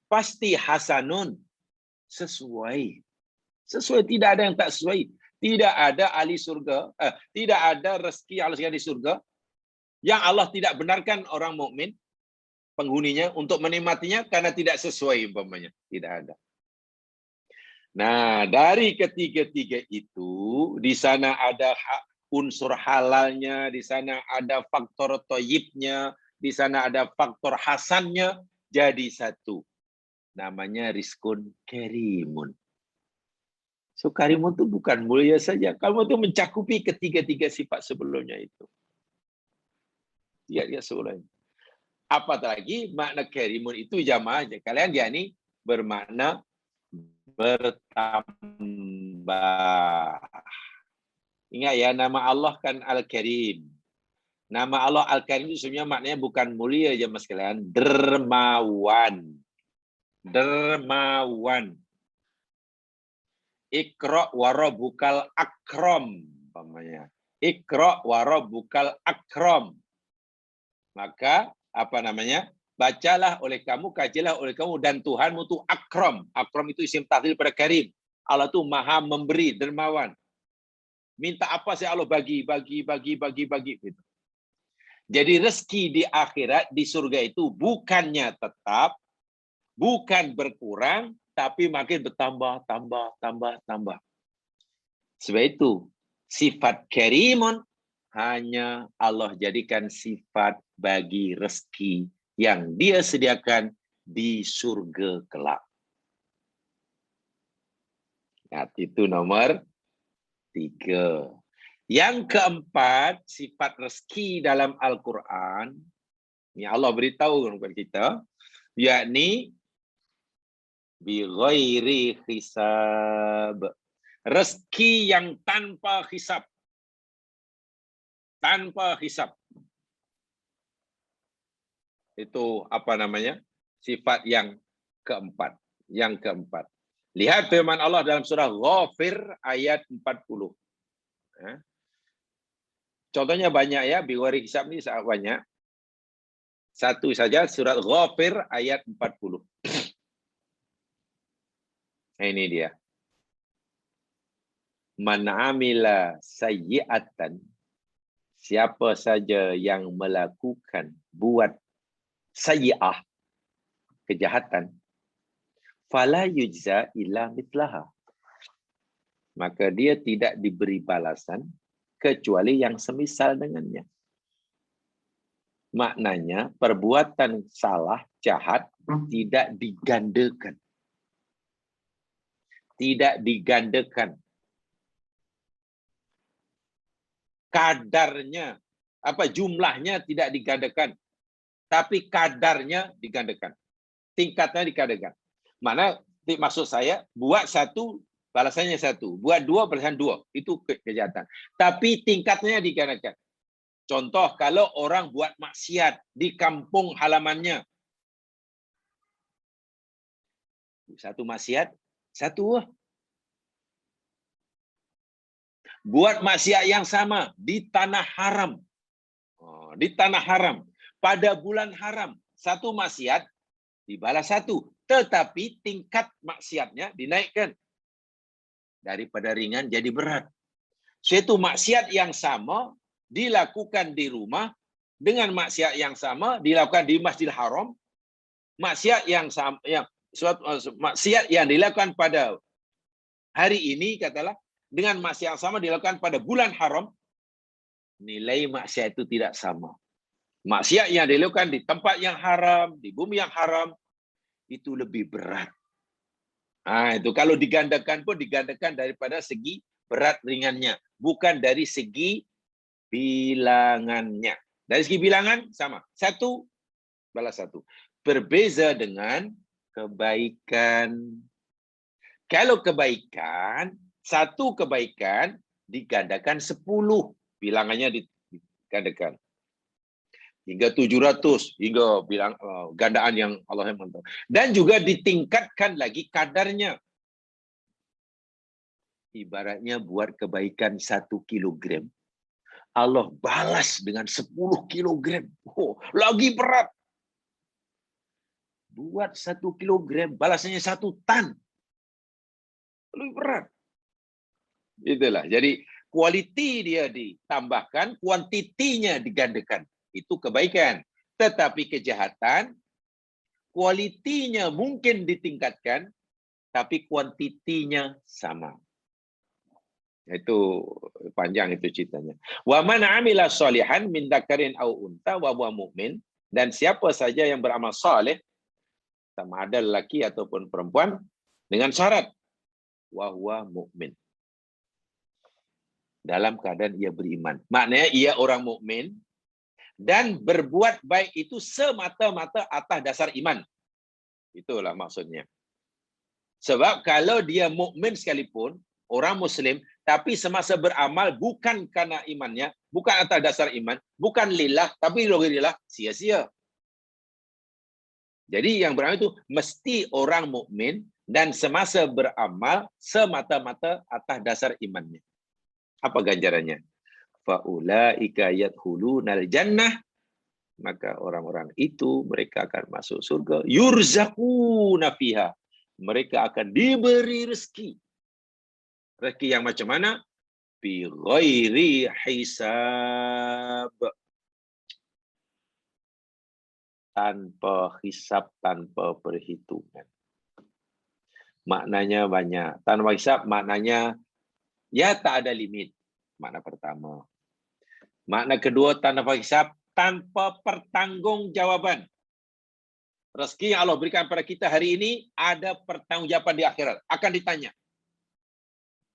Pasti hasanun, sesuai. Sesuai, tidak ada yang tak sesuai. Tidak ada ahli surga, tidak ada rezeki Allah di surga yang Allah tidak benarkan orang mukmin penghuninya untuk menikmatinya karena tidak sesuai umpamanya. Tidak ada. Nah, dari ketiga-tiga itu, di sana ada unsur halalnya, di sana ada faktor thayyibnya, di sana ada faktor hasannya, jadi satu. Namanya rizqun karimun. So, karimun itu bukan mulia saja. Karimun itu mencakupi ketiga-tiga sifat sebelumnya itu. Ya, sebelumnya. Apatah lagi makna karimun itu jamaah. Kalian dia ini bermakna bertambah. Ingat ya, nama Allah kan Al-Karim. Nama Allah Al-Karim itu sebenarnya maknanya bukan mulia jemaah sekalian, dermawan. Dermawan. Iqra wa rabbukal akram, umpamanya. Iqra wa rabbukal akram. Maka apa namanya? Bacalah oleh kamu, kajilah oleh kamu, dan Tuhanmu itu akram. Akram itu isim tafdhil pada karim. Allah itu maha memberi, dermawan. Minta apa sih Allah bagi. Gitu. Jadi rezeki di akhirat, di surga itu bukannya tetap, bukan berkurang, tapi makin bertambah, tambah. Sebab itu, sifat karimun hanya Allah jadikan sifat bagi rezeki yang dia sediakan di surga kelak. Nah, itu nomor 3. Yang keempat, sifat rezeki dalam Al-Quran, ini Allah beritahu kepada kita, yakni bi ghairi hisab. Rezeki yang tanpa hisab. Tanpa hisab. Itu apa namanya? Sifat yang keempat. Yang keempat. Lihat firman Allah dalam surah Ghafir ayat 40. Contohnya banyak ya, bi ghairi hisab ini sangat banyak. Satu saja, surat Ghafir ayat 40. Ini dia. Man amila sayyi'atan, siapa saja yang melakukan, buat sayyi'ah, kejahatan, fala yujza illa mithlaha, maka dia tidak diberi balasan kecuali yang semisal dengannya. Maknanya perbuatan salah, jahat tidak digandakan. Tidak digandakan. Kadarnya, jumlahnya tidak digandakan. Tapi kadarnya digandakan. Tingkatnya digandakan. Mana maksud saya, buat satu, balasannya satu. Buat dua, balasan dua. Itu kejahatan. Tapi tingkatnya digandakan. Contoh, kalau orang buat maksiat di kampung halamannya, Satu maksiat, satu. Buat maksiat yang sama di tanah haram. Di tanah haram. Pada bulan haram. Satu maksiat dibalas satu. Tetapi tingkat maksiatnya dinaikkan. Daripada ringan jadi berat. Suatu maksiat yang sama dilakukan di rumah. Dengan maksiat yang sama dilakukan di Masjidil Haram. Maksiat yang sama, maksiat yang dilakukan pada hari ini, katalah, dengan maksiat yang sama dilakukan pada bulan haram, nilai maksiat itu tidak sama. Maksiat yang dilakukan di tempat yang haram, di bumi yang haram, itu lebih berat. Itu kalau digandakan pun digandakan daripada segi berat ringannya, bukan dari segi bilangannya. Dari segi bilangan sama, satu balas satu. Berbeza dengan kebaikan. Kalau kebaikan, satu kebaikan digandakan 10. Bilangannya digandakan. Hingga 700. Hingga gandaan yang Allah yang tahu. Dan juga ditingkatkan lagi kadarnya. Ibaratnya buat kebaikan 1 kilogram. Allah balas dengan 10 kilogram. Lagi berat. Buat 1 kilogram, balasnya 1 tan. Lebih berat. Itulah. Jadi kualiti dia ditambahkan, kuantitinya digandakan. Itu kebaikan. Tetapi kejahatan, kualitinya mungkin ditingkatkan, tapi kuantitinya sama. Itu panjang itu ceritanya. Wa man 'amila shalihan min dzakarin aw unta wa huwa mu'min, dan siapa saja yang beramal saleh, sama ada lelaki ataupun perempuan, dengan syarat wa huwa mu'min, dalam keadaan ia beriman. Maknanya ia orang mukmin dan berbuat baik itu semata-mata atas dasar iman. Itulah maksudnya. Sebab kalau dia mukmin sekalipun, orang muslim, tapi semasa beramal bukan karena imannya, bukan atas dasar iman, bukan lillah, tapi lillah, sia-sia. Jadi yang beramal itu mesti orang mukmin dan semasa beramal semata-mata atas dasar imannya. Apa ganjarannya? Faulaika yadkhulunal jannah, maka orang-orang itu mereka akan masuk surga. Yurzaquna fiha, mereka akan diberi rezeki. Rezeki yang macam mana? Bi ghairi hisab. Tanpa hisab, tanpa perhitungan. Maknanya banyak. Tanpa hisab maknanya ya tak ada limit. Makna pertama. Makna kedua, tanpa hisab, tanpa pertanggungjawaban. Rezeki yang Allah berikan pada kita hari ini ada pertanggungjawaban di akhirat. Akan ditanya.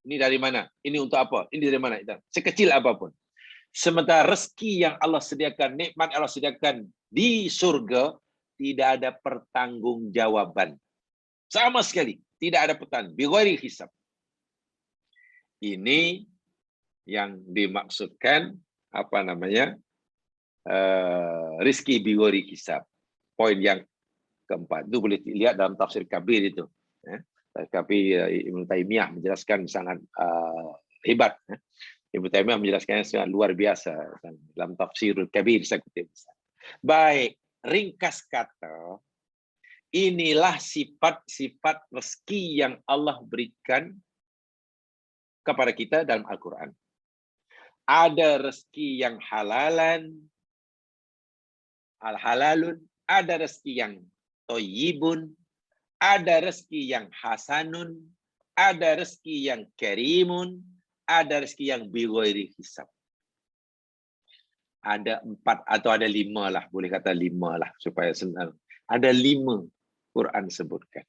Ini dari mana? Ini untuk apa? Ini dari mana? Sekecil apapun. Sementara rezeki yang Allah sediakan, nikmat Allah sediakan di surga, tidak ada pertanggungjawaban. Sama sekali. Tidak ada pertanyaan. Bighairi hisab. Ini yang dimaksudkan rizki bighairi hisab. Poin yang keempat. Itu boleh dilihat dalam tafsir Kabir itu. Tapi Ibnu Taimiyah menjelaskan sangat hebat. Ibnu Taimiyah menjelaskannya sangat luar biasa dalam Tafsirul Kabir. Baik, ringkas kata, inilah sifat-sifat rezeki yang Allah berikan kepada kita dalam Al-Quran. Ada rezeki yang halalan, al-halalun, ada rezeki yang thayyibun, ada rezeki yang hasanun, ada rezeki yang karimun, ada rezeki yang bighairi hisab. Ada 4 atau ada 5 lah, boleh kata 5 lah supaya senang. Ada 5 Quran sebutkan.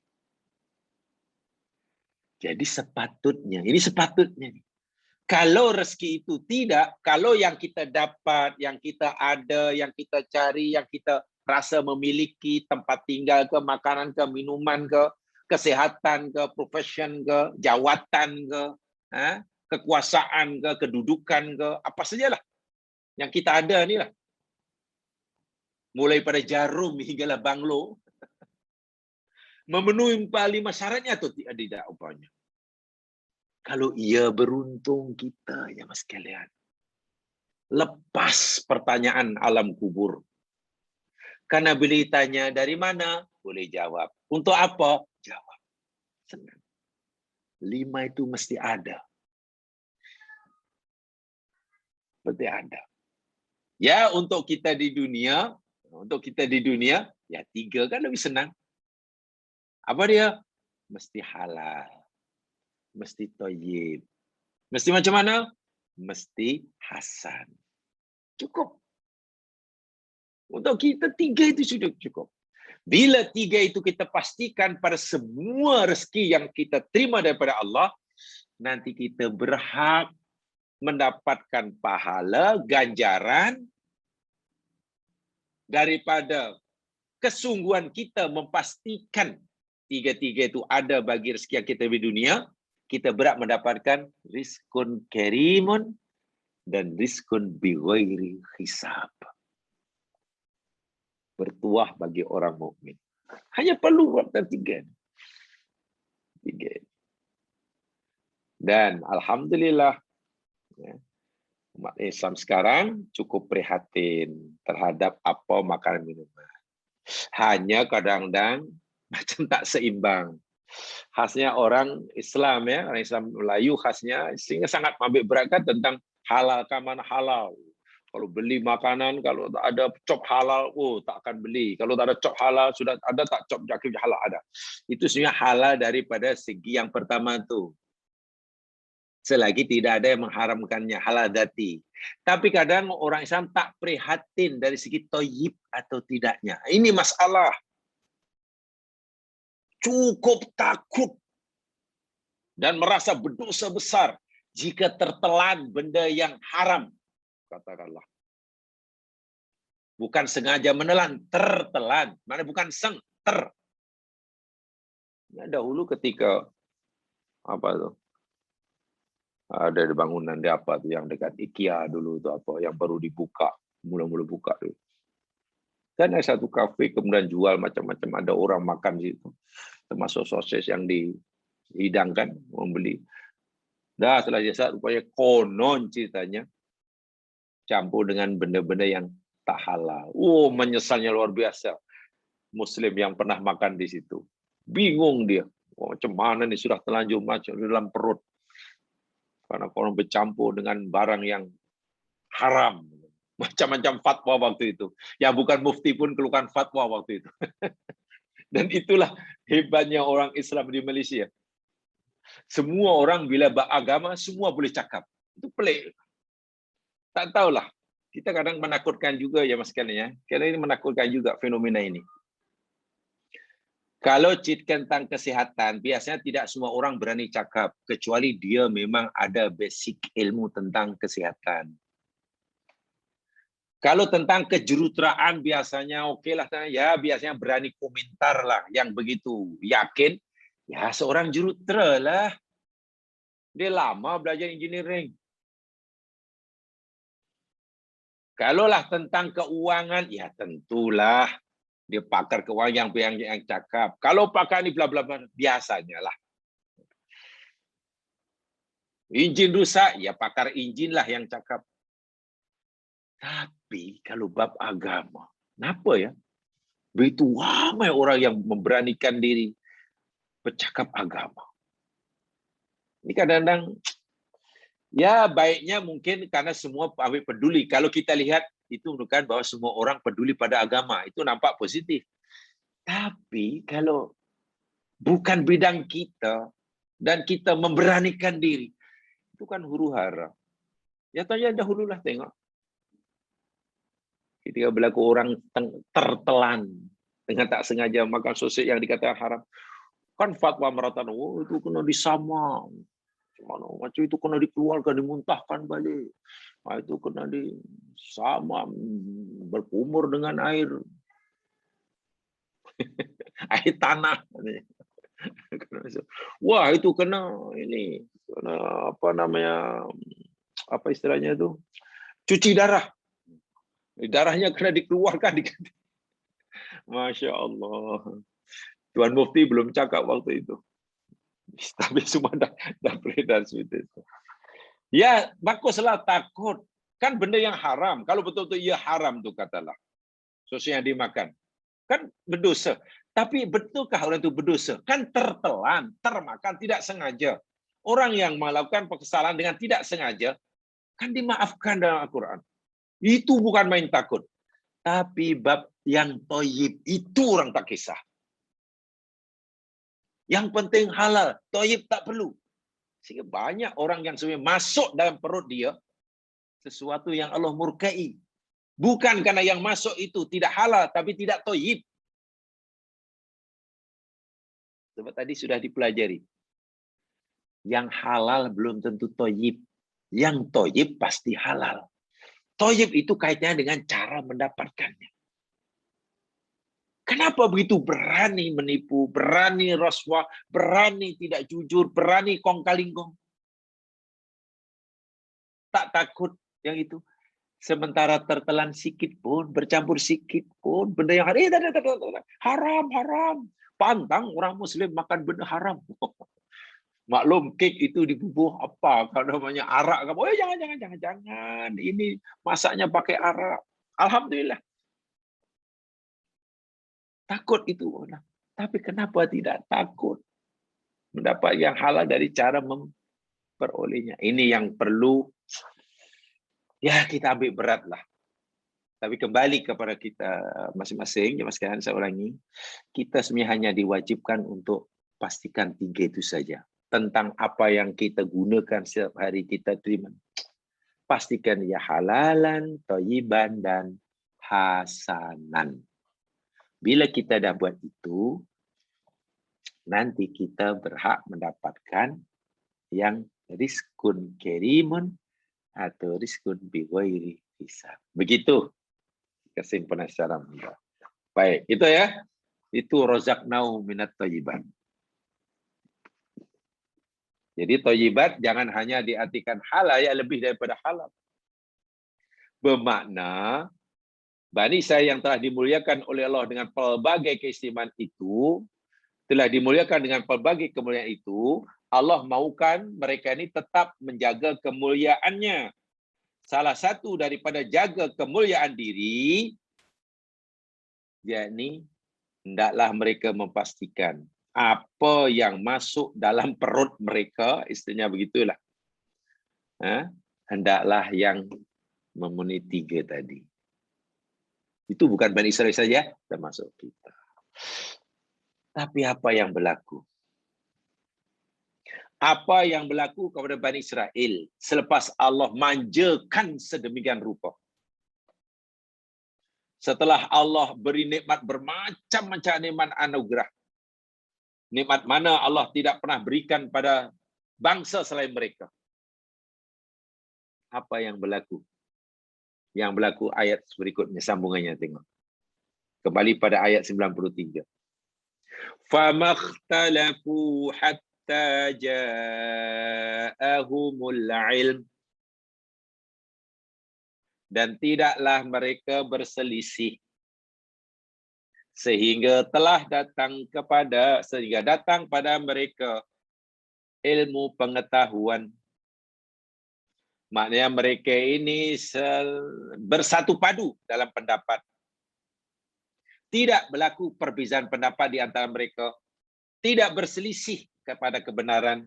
Jadi sepatutnya, ini sepatutnya. Kalau rezeki itu tidak, kalau yang kita dapat, yang kita ada, yang kita cari, yang kita rasa memiliki, tempat tinggal ke, makanan ke, minuman ke, kesehatan ke, profession ke, jawatan ke, kekuasaan ke, kedudukan ke, apa sajalah yang kita ada ni lah. Mulai pada jarum hinggalah banglo. Memenuhi 5 syaratnya atau tidak umpamanya? Kalau ia beruntung kita, ya mas sekalian. Lepas pertanyaan alam kubur. Karena bila ditanya dari mana, boleh jawab. Untuk apa? Jawab. Senang. 5 itu mesti ada. Mesti ada. Ya, untuk kita di dunia, ya 3 kan lebih senang. Apa dia? Mesti halal. Mesti thayyib. Mesti macam mana? Mesti hasan. Cukup. Untuk kita 3 itu sudah cukup. Bila 3 itu kita pastikan pada semua rezeki yang kita terima daripada Allah, nanti kita berhak mendapatkan pahala, ganjaran daripada kesungguhan kita memastikan 3 itu ada bagi rezeki yang kita di dunia, kita berhak mendapatkan rizkun karimun dan rizkun bighairi hisab. Bertuah bagi orang mukmin. Hanya perlu waktu 3. Dan alhamdulillah, ya, umat Islam sekarang cukup prihatin terhadap apa makanan minuman. Hanya kadang-kadang macam tak seimbang. Khasnya orang Islam, ya, orang Islam Melayu khasnya sehingga sangat ambil beratkan tentang halal, mana halal. Kalau beli makanan, kalau tak ada cop halal, tak akan beli. Kalau tak ada cop halal, sudah ada tak cop jakif halal ada. Itu sebenarnya halal daripada segi yang pertama tu. Selagi tidak ada yang mengharamkannya, halal dzati. Tapi kadang orang Islam tak prihatin dari segi thayyib atau tidaknya. Ini masalah. Cukup takut dan merasa berdosa besar jika tertelan benda yang haram. Katakanlah. Bukan sengaja menelan, tertelan. Mana bukan ter. Ya, dahulu ketika ada di bangunan di apa tuh yang dekat IKEA dulu itu apa yang baru dibuka, mula-mula buka tuh. Kan ada satu kafe kemudian jual macam-macam, ada orang makan di situ. Termasuk sosis yang dihidangkan, membeli. Dah setelah jasa rupanya konon ceritanya campur dengan benda-benda yang tak halal. Menyesalnya luar biasa. Muslim yang pernah makan di situ. Bingung dia. Macam mana nih sudah terlanjur macam dalam perut. Karena orang bercampur dengan barang yang haram. Macam-macam fatwa waktu itu. Ya bukan mufti pun keluarkan fatwa waktu itu. Dan itulah hebatnya orang Islam di Malaysia. Semua orang bila beragama, semua boleh cakap. Itu pelik. Tak tahulah. Kita kadang menakutkan juga ya mas sekalian ya. Karena ini menakutkan juga fenomena ini. Kalau cerita tentang kesihatan, biasanya tidak semua orang berani cakap. Kecuali dia memang ada basic ilmu tentang kesihatan. Kalau tentang kejuruteraan biasanya okeylah. Ya biasanya berani komentar lah. Yang begitu yakin. Ya seorang jurutera lah. Dia lama belajar engineering. Kalaulah tentang keuangan, ya tentulah dia pakar keuangan yang cakap. Kalau pakar ni bla bla bla, biasanya lah. Enjin rusak, ya pakar enjin lah yang cakap. Tapi kalau bab agama, kenapa ya? Begitu ramai orang yang memberanikan diri bercakap agama. Ini kadang-kadang ya baiknya mungkin karena semua ambil peduli. Kalau kita lihat itu menunjukkan bahwa semua orang peduli pada agama. Itu nampak positif. Tapi kalau bukan bidang kita dan kita memberanikan diri, itu kan huru-hara. Ya tanya dahululah tengok. Ketika berlaku orang tertelan dengan tak sengaja makan sosis yang dikatakan haram. Kan fatwa meratan, itu kena disamang. Macam itu kena dikeluarkan, dimuntahkan balik. Itu kena disamam, berkumur dengan air tanah. Wah itu kena ini, kena apa namanya, apa istilahnya itu, cuci darah. Darahnya kena dikeluarkan. Masya Allah. Tuan Mufti belum cakap waktu itu. Tapi semua dah beredar seperti itu. Ya, baguslah takut. Kan benda yang haram. Kalau betul-betul ia haram tu katalah. Sesuatu yang dimakan. Kan berdosa. Tapi betulkah orang itu berdosa? Kan tertelan, termakan, tidak sengaja. Orang yang melakukan kesalahan dengan tidak sengaja, kan dimaafkan dalam Al-Quran. Itu bukan main takut. Tapi bab yang toyib, itu orang tak kisah. Yang penting halal, toyib tak perlu. Sehingga banyak orang yang sebenarnya masuk dalam perut dia, sesuatu yang Allah murkai. Bukan karena yang masuk itu tidak halal, tapi tidak toyib. Sebab tadi sudah dipelajari. Yang halal belum tentu toyib. Yang toyib pasti halal. Toyib itu kaitannya dengan cara mendapatkannya. Kenapa begitu berani menipu, berani rasuah, berani tidak jujur, berani kong-kalingkong? Tak takut yang itu. Sementara tertelan sikit pun, bercampur sikit pun, benda yang haram, haram. Pantang orang Muslim makan benda haram. Maklum kek itu dibubuh apa? Kalau namanya arak, kamu, oh jangan. Ini masaknya pakai arak. Alhamdulillah. Takut itu orang. Tapi kenapa tidak takut? Mendapat yang halal dari cara memperolehnya. Ini yang perlu ya kita ambil berat lah. Tapi kembali kepada kita masing-masing, jemaah sekalian saya ulangi, kita sebenarnya hanya diwajibkan untuk pastikan 3 itu saja. Tentang apa yang kita gunakan setiap hari kita terima. Pastikan ya halalan, thayyiban, dan hasanan. Bila kita dah buat itu, nanti kita berhak mendapatkan yang rizkun kerimun atau rizkun bighairi hisab. Begitu kesimpulan secara mudah. Baik, itu ya. Itu rozaqnau minat thayyiban. Jadi thayyibat jangan hanya diartikan halal, ya lebih daripada halal. Bermakna Bani Israil yang telah dimuliakan oleh Allah dengan pelbagai keistimewaan itu, telah dimuliakan dengan pelbagai kemuliaan itu, Allah mahukan mereka ini tetap menjaga kemuliaannya. Salah satu daripada jaga kemuliaan diri, yakni hendaklah mereka memastikan apa yang masuk dalam perut mereka, istilahnya begitulah. Hendaklah yang memenuhi 3 tadi. Itu bukan Bani Israil saja, termasuk kita. Tapi apa yang berlaku? Apa yang berlaku kepada Bani Israil selepas Allah manjakan sedemikian rupa? Setelah Allah beri nikmat bermacam-macam nikmat anugerah. Nikmat mana Allah tidak pernah berikan pada bangsa selain mereka. Apa yang berlaku? Yang berlaku ayat berikutnya, sambungannya tengok. Kembali pada ayat 93. فَمَخْتَلَفُوا حَتَّى جَاءَهُمُ الْعِلْمُ. Dan tidaklah mereka berselisih sehingga datang pada mereka ilmu pengetahuan. Maknanya mereka ini bersatu padu dalam pendapat. Tidak berlaku perbezaan pendapat di antara mereka. Tidak berselisih kepada kebenaran.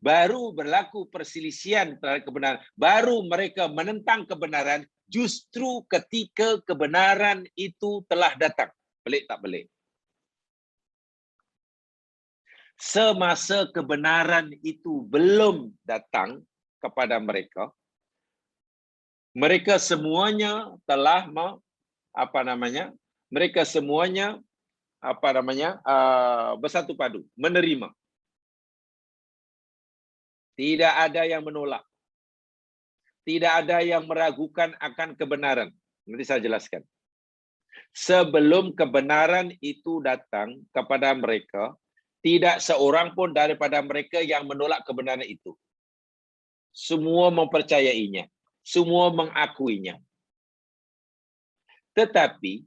Baru berlaku perselisihan terhadap kebenaran. Baru mereka menentang kebenaran justru ketika kebenaran itu telah datang. Pelik tak pelik? Semasa kebenaran itu belum datang kepada mereka, mereka semuanya telah bersatu padu, menerima. Tidak ada yang menolak. Tidak ada yang meragukan akan kebenaran. Nanti saya jelaskan. Sebelum kebenaran itu datang kepada mereka, tidak seorang pun daripada mereka yang menolak kebenaran itu. Semua mempercayainya. Semua mengakuinya. Tetapi,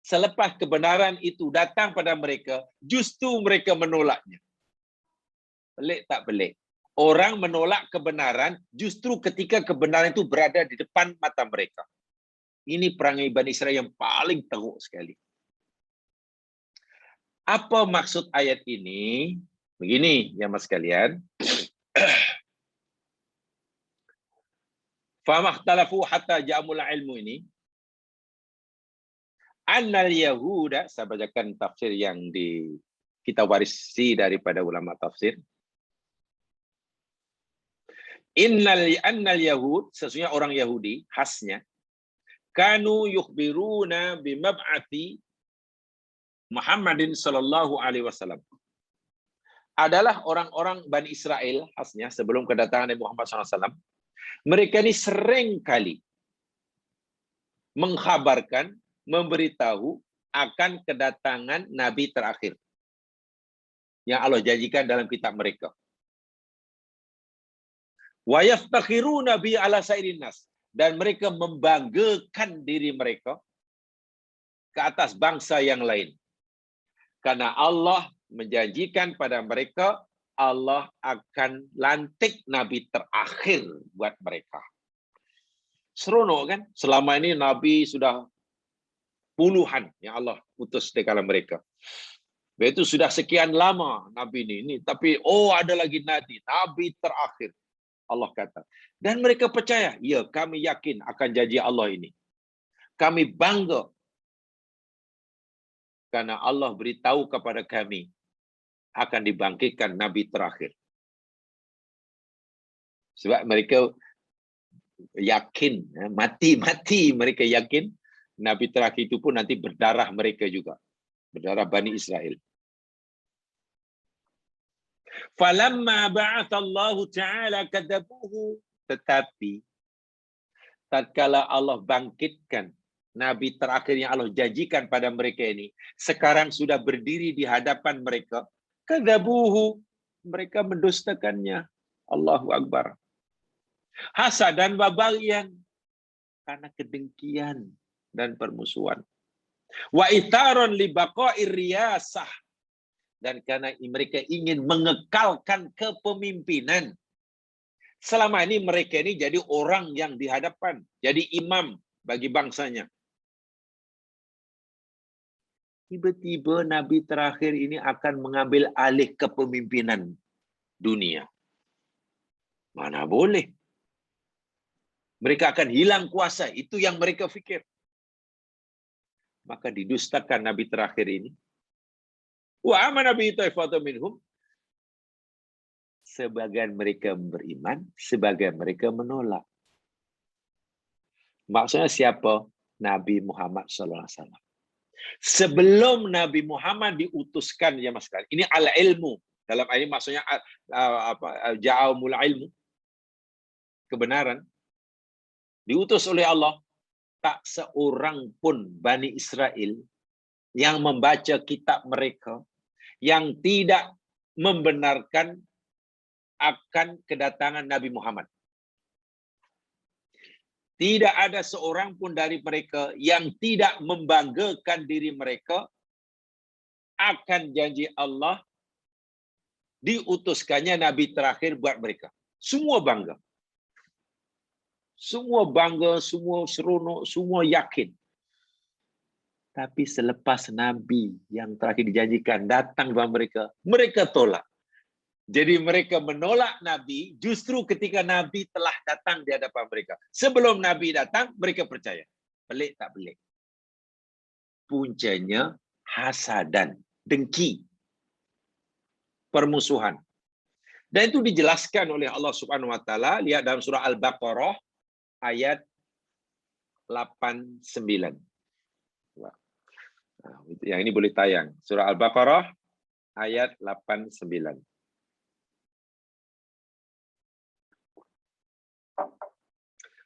selepas kebenaran itu datang pada mereka, justru mereka menolaknya. Pelik tak pelik? Orang menolak kebenaran justru ketika kebenaran itu berada di depan mata mereka. Ini perangai Bani Israel yang paling teruk sekali. Apa maksud ayat ini? Begini, ya mas sekalian. Famakhtalafu hatta ja'amul ilmu ini. Annal Yahuda, saya bacakan tafsir yang kita warisi daripada ulama tafsir. Annal Yahud, sesungguhnya orang Yahudi, khasnya, kanu yukhbiruna bimab'ati Muhammadin sallallahu alaihi wasallam. Adalah orang-orang Bani Israel, khasnya sebelum kedatangan Nabi Muhammad SAW. Mereka ini sering kali mengkhabarkan, memberitahu akan kedatangan Nabi terakhir yang Allah janjikan dalam kitab mereka. Wa yaftakhiruna bi ala sairin nas, dan mereka membanggakan diri mereka ke atas bangsa yang lain. Karena Allah menjanjikan pada mereka Allah akan lantik nabi terakhir buat mereka. Seronok kan? Selama ini nabi sudah puluhan yang Allah utus di kalangan mereka. Itu sudah sekian lama nabi ini, tapi ada lagi nabi terakhir. Allah kata. Dan mereka percaya, ya kami yakin akan janji Allah ini. Kami bangga karena Allah beritahu kepada kami akan dibangkitkan nabi terakhir. Sebab mereka yakin, mati-mati mereka yakin nabi terakhir itu pun nanti berdarah mereka juga. Berdarah Bani Israel. Falamma ba'athallahu ta'ala kadabuhu, tetapi tatkala Allah bangkitkan nabi terakhir yang Allah janjikan pada mereka ini, sekarang sudah berdiri di hadapan mereka, kadabuhu, mereka mendustakannya. Allahu Akbar. Hasadan wa baghyan, karena kedengkian dan permusuhan. Wa itaron li baqa'ir riyasah, dan karena mereka ingin mengekalkan kepemimpinan. Selama ini mereka ini jadi orang yang di hadapan, jadi imam bagi bangsanya. Tiba-tiba nabi terakhir ini akan mengambil alih kepemimpinan dunia. Mana boleh. Mereka akan hilang kuasa, itu yang mereka fikir. Maka didustakan nabi terakhir ini. Wa amana bi taifatu minhum, sebagian mereka beriman, sebagian mereka menolak. Maksudnya siapa? Nabi Muhammad SAW. Sebelum Nabi Muhammad diutuskan, ya mas sekalian, ini al-ilmu dalam ini maksudnya ja'amul ilmu, kebenaran diutus oleh Allah. Tak seorang pun Bani Israel yang membaca kitab mereka yang tidak membenarkan akan kedatangan Nabi Muhammad. Tidak ada seorang pun dari mereka yang tidak membanggakan diri mereka akan janji Allah diutuskannya Nabi terakhir buat mereka. Semua bangga. Semua bangga, semua seronok, semua yakin. Tapi selepas Nabi yang terakhir dijanjikan datang kepada mereka, mereka tolak. Jadi mereka menolak Nabi justru ketika Nabi telah datang di hadapan mereka. Sebelum Nabi datang, mereka percaya. Pelik tak pelik? Puncanya hasadan, dengki, permusuhan. Dan itu dijelaskan oleh Allah Subhanahu wa taala, lihat dalam surah Al-Baqarah ayat 89. Yang ini boleh tayang. Surah Al-Baqarah ayat 89.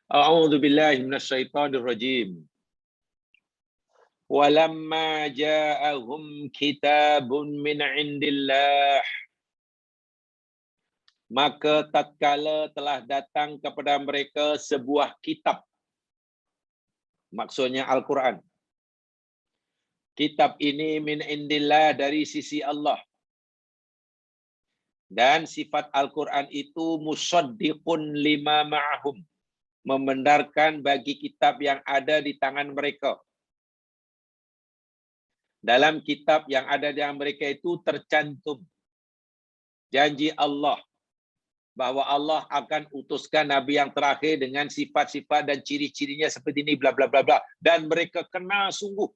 A'udzu billahi minasyaitonir rajim. Walamma ja'ahum kitabun min 'indillah, maka tatkala telah datang kepada mereka sebuah kitab, maksudnya Al-Quran, kitab ini min indillah, dari sisi Allah. Dan sifat Al-Quran itu musaddiqun lima ma'ahum, membenarkan bagi kitab yang ada di tangan mereka. Dalam kitab yang ada di tangan mereka itu tercantum janji Allah bahwa Allah akan utuskan Nabi yang terakhir dengan sifat-sifat dan ciri-cirinya seperti ini, bla bla bla bla. Dan mereka kenal sungguh.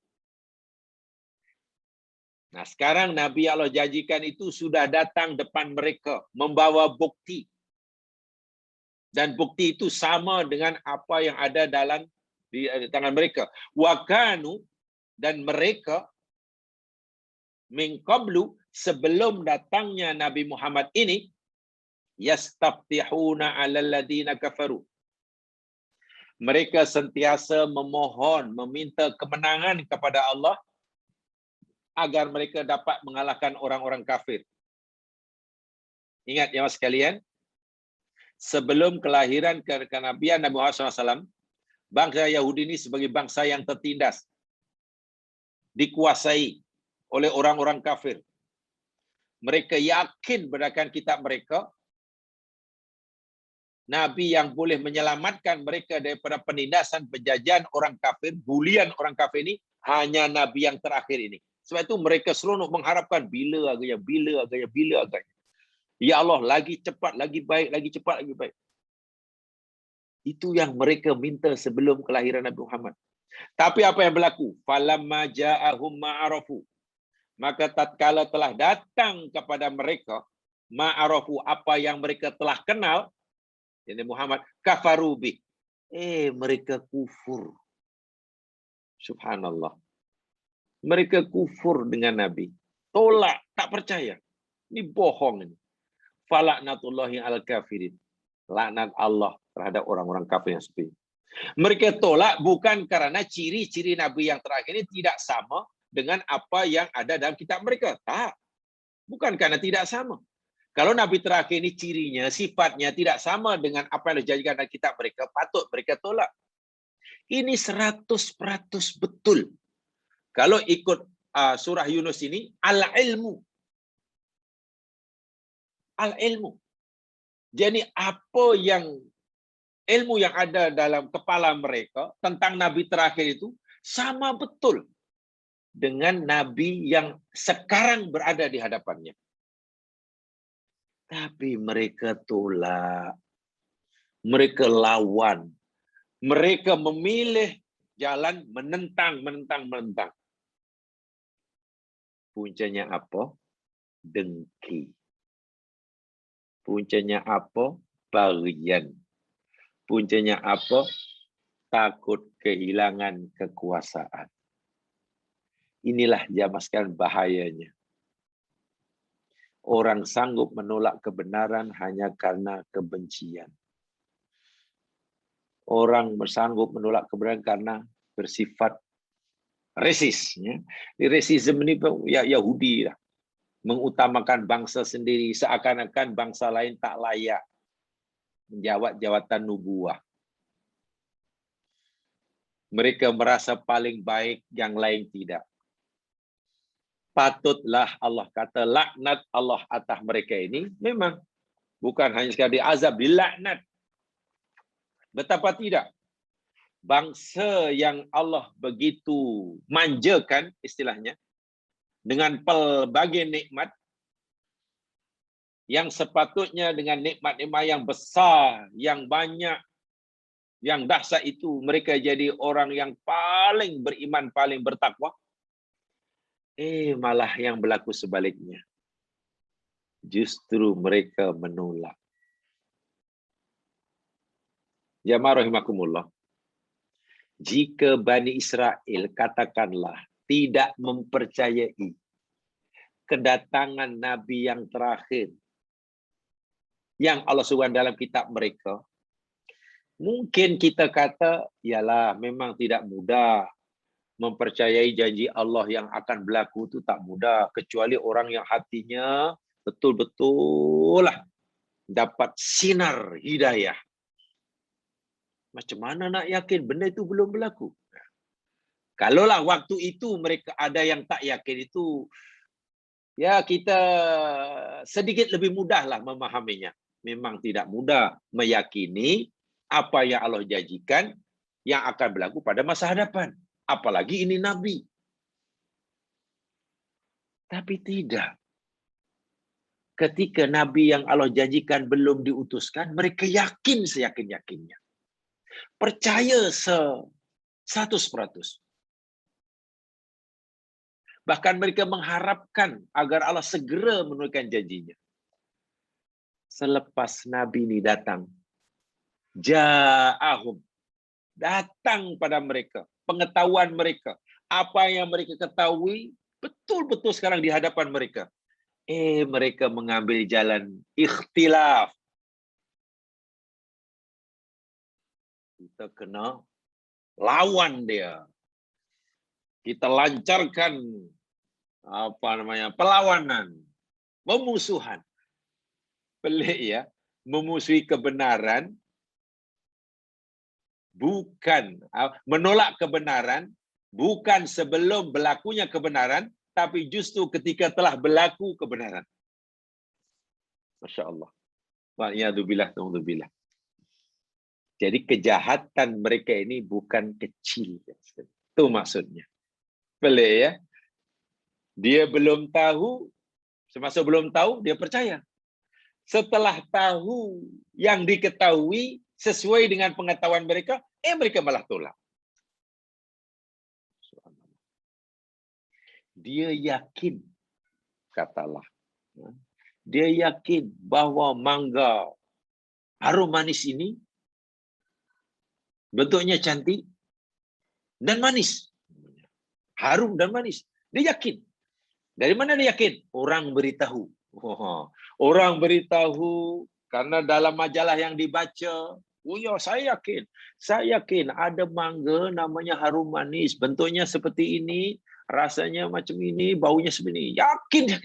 Nah, sekarang Nabi Allah janjikan itu sudah datang depan mereka, membawa bukti. Dan bukti itu sama dengan apa yang ada di tangan mereka. Wa kanu, dan mereka min qablu, sebelum datangnya Nabi Muhammad ini, yastaftihuna 'alal ladina kafaru. Mereka sentiasa memohon, meminta kemenangan kepada Allah agar mereka dapat mengalahkan orang-orang kafir. Ingat ya sekalian, sebelum kelahiran kenabian Nabi Muhammad SAW, bangsa Yahudi ini sebagai bangsa yang tertindas, dikuasai oleh orang-orang kafir. Mereka yakin berdasarkan kitab mereka, Nabi yang boleh menyelamatkan mereka daripada penindasan, penjajahan orang kafir, bulian orang kafir ini, hanya Nabi yang terakhir ini. Sebab itu mereka seronok mengharapkan bila agaknya. Ya Allah, lagi cepat, lagi baik, lagi cepat, lagi baik. Itu yang mereka minta sebelum kelahiran Nabi Muhammad. Tapi apa yang berlaku? Falamma ja'ahum ma'arafu. Maka tatkala telah datang kepada mereka, ma'arafu, apa yang mereka telah kenal, ini Muhammad, kafarubi. Mereka kufur. Subhanallah. Mereka kufur dengan Nabi. Tolak, tak percaya. Ini bohong ini. Falaknatullahi al kafirin. Laknat Allah terhadap orang-orang kafir yang seperti ini. Mereka tolak bukan karena ciri-ciri Nabi yang terakhir ini tidak sama dengan apa yang ada dalam kitab mereka. Tak. Bukan karena tidak sama. Kalau Nabi terakhir ini cirinya, sifatnya tidak sama dengan apa yang dijanjikan dalam kitab mereka, patut mereka tolak. Ini 100% betul. Kalau ikut surah Yunus ini, al-ilmu. Al-ilmu. Jadi apa yang ilmu yang ada dalam kepala mereka tentang Nabi terakhir itu sama betul dengan Nabi yang sekarang berada di hadapannya. Tapi mereka tolak. Mereka lawan. Mereka memilih jalan menentang. Puncanya apa? Dengki. Puncanya apa? Barian. Puncanya apa? Takut kehilangan kekuasaan. Inilah zaman sekarang bahayanya. Orang sanggup menolak kebenaran hanya karena kebencian. Orang bersanggup menolak kebenaran karena bersifat resis. Resisme ini ya Yahudi lah. Mengutamakan bangsa sendiri, seakan-akan bangsa lain tak layak menjawat jawatan nubuah. Mereka merasa paling baik, yang lain tidak. Patutlah Allah kata laknat Allah atas mereka ini. Memang bukan hanya sekadar diazab, dilaknat. Betapa tidak? Bangsa yang Allah begitu manjakan, istilahnya, dengan pelbagai nikmat, yang sepatutnya dengan nikmat-nikmat yang besar, yang banyak, yang dahsyat itu, mereka jadi orang yang paling beriman, paling bertakwa. Malah yang berlaku sebaliknya. Justru mereka menolak. Jamaah rahimakumullah. Jika Bani Israel katakanlah tidak mempercayai kedatangan Nabi yang terakhir yang Allah sebutkan dalam kitab mereka, mungkin kita kata, yalah memang tidak mudah mempercayai janji Allah yang akan berlaku, itu tak mudah, kecuali orang yang hatinya betul-betul lah dapat sinar hidayah. Macam mana nak yakin benda itu belum berlaku? Kalaulah waktu itu mereka ada yang tak yakin itu, ya kita sedikit lebih mudahlah memahaminya. Memang tidak mudah meyakini apa yang Allah janjikan yang akan berlaku pada masa hadapan. Apalagi ini Nabi. Tapi tidak. Ketika Nabi yang Allah janjikan belum diutuskan, mereka yakin seyakin-yakinnya. Percaya 100%. Bahkan mereka mengharapkan agar Allah segera menunaikan janjinya. Selepas Nabi ini datang, ja'ahum, datang pada mereka, pengetahuan mereka, apa yang mereka ketahui, betul-betul sekarang di hadapan mereka. Mereka mengambil jalan ikhtilaf. Kita kena lawan dia. Kita lancarkan perlawanan, memusuhan. Pelik ya, memusuhi kebenaran, bukan menolak kebenaran, bukan sebelum berlakunya kebenaran, tapi justru ketika telah berlaku kebenaran. Masya Allah. Wa'iyadzubillah, ta'udzubillah. Jadi kejahatan mereka ini bukan kecil. Itu maksudnya. Pelik ya. Dia belum tahu, semasa belum tahu, dia percaya. Setelah tahu yang diketahui sesuai dengan pengetahuan mereka, mereka malah tolak. Dia yakin, kata Allah. Dia yakin bahwa mangga harum manis ini bentuknya cantik dan manis. Harum dan manis. Dia yakin. Dari mana dia yakin? Orang beritahu. Orang beritahu karena dalam majalah yang dibaca. Oh ya, saya yakin ada mangga namanya harum manis. Bentuknya seperti ini, rasanya macam ini, baunya seperti ini. Yakinnya.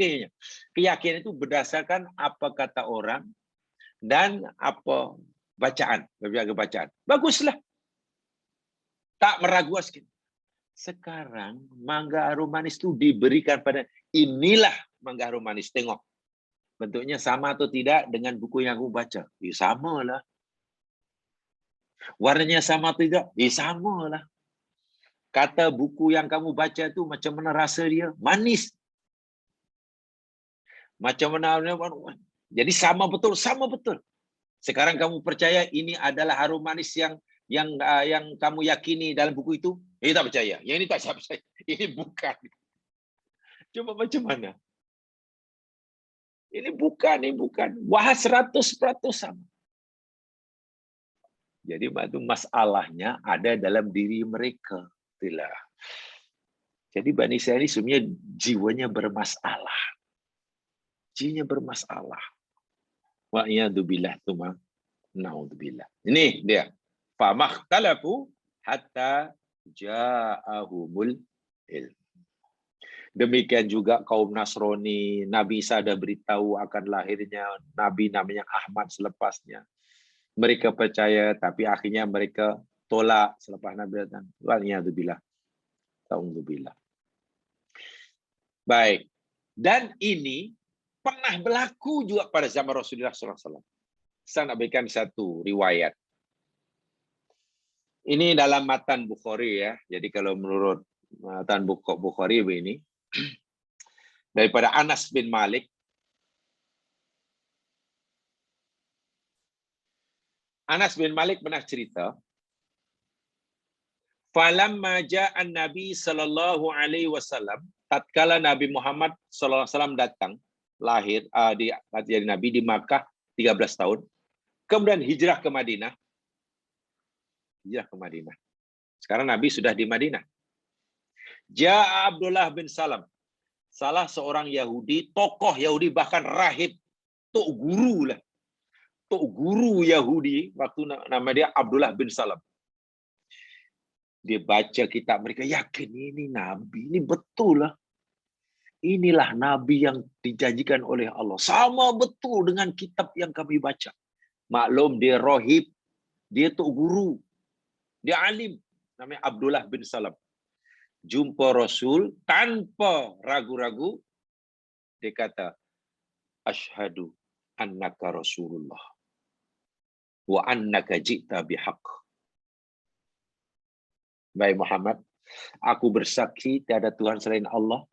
Keyakinan itu berdasarkan apa kata orang dan apa bacaan, berbagai bacaan. Baguslah. Tak meragukan. Sekarang mangga harum manis itu diberikan pada inilah mangga harum manis. Tengok. Bentuknya sama atau tidak dengan buku yang aku baca? Sama lah. Warnanya sama atau tidak? Sama lah. Kata buku yang kamu baca itu macam mana rasa dia? Manis. Macam mana? Jadi sama betul. Sekarang kamu percaya ini adalah harum manis yang kamu yakini dalam buku itu? Tak percaya. Yang ini tak saya percaya. Ini bukan. Coba macam mana? Ini bukan. Wah, 100% sama. Jadi masalahnya ada dalam diri mereka. Itulah. Jadi Bani Israil ini sebenarnya jiwanya bermasalah. Jiwanya bermasalah. Wa'iyadzubillah tuma na'udzubillah. Ini dia. Famakhtalafu hatta ja'ahumul ilm. Demikian juga kaum Nasrani, Nabi Isa ada beritahu akan lahirnya Nabi namanya Ahmad selepasnya. Mereka percaya, tapi akhirnya mereka tolak selepas Nabi datang. Wa'iyadzubillah. Ta'udzubillah. Baik. Dan ini pernah berlaku juga pada zaman Rasulullah SAW. Saya nak berikan satu riwayat. Ini dalam matan Bukhari ya. Jadi kalau menurut matan Bukhari ini, daripada Anas bin Malik. Anas bin Malik pernah cerita, falamma ja'an Nabi sallallahu alaihi wasallam, tatkala Nabi Muhammad sallallahu alaihi wasallam datang, lahir jadi Nabi di Makkah 13 tahun, kemudian hijrah ke Madinah. Sekarang Nabi sudah di Madinah. Ja'a Abdullah bin Salam, salah seorang Yahudi, tokoh Yahudi, bahkan rahib, tok guru lah. Tok guru Yahudi, waktu nama dia Abdullah bin Salam. Dia baca kitab mereka, yakin ini Nabi, ini betul lah. Inilah Nabi yang dijanjikan oleh Allah. Sama betul dengan kitab yang kami baca. Maklum dia rohib, dia tok guru, dia alim, namanya Abdullah bin Salam. jumpa Rasul tanpa ragu-ragu, dia kata, asyhadu annaka Rasulullah wa annaka ji'ta bihaq. Baik Muhammad, aku bersaksi tiada Tuhan selain Allah,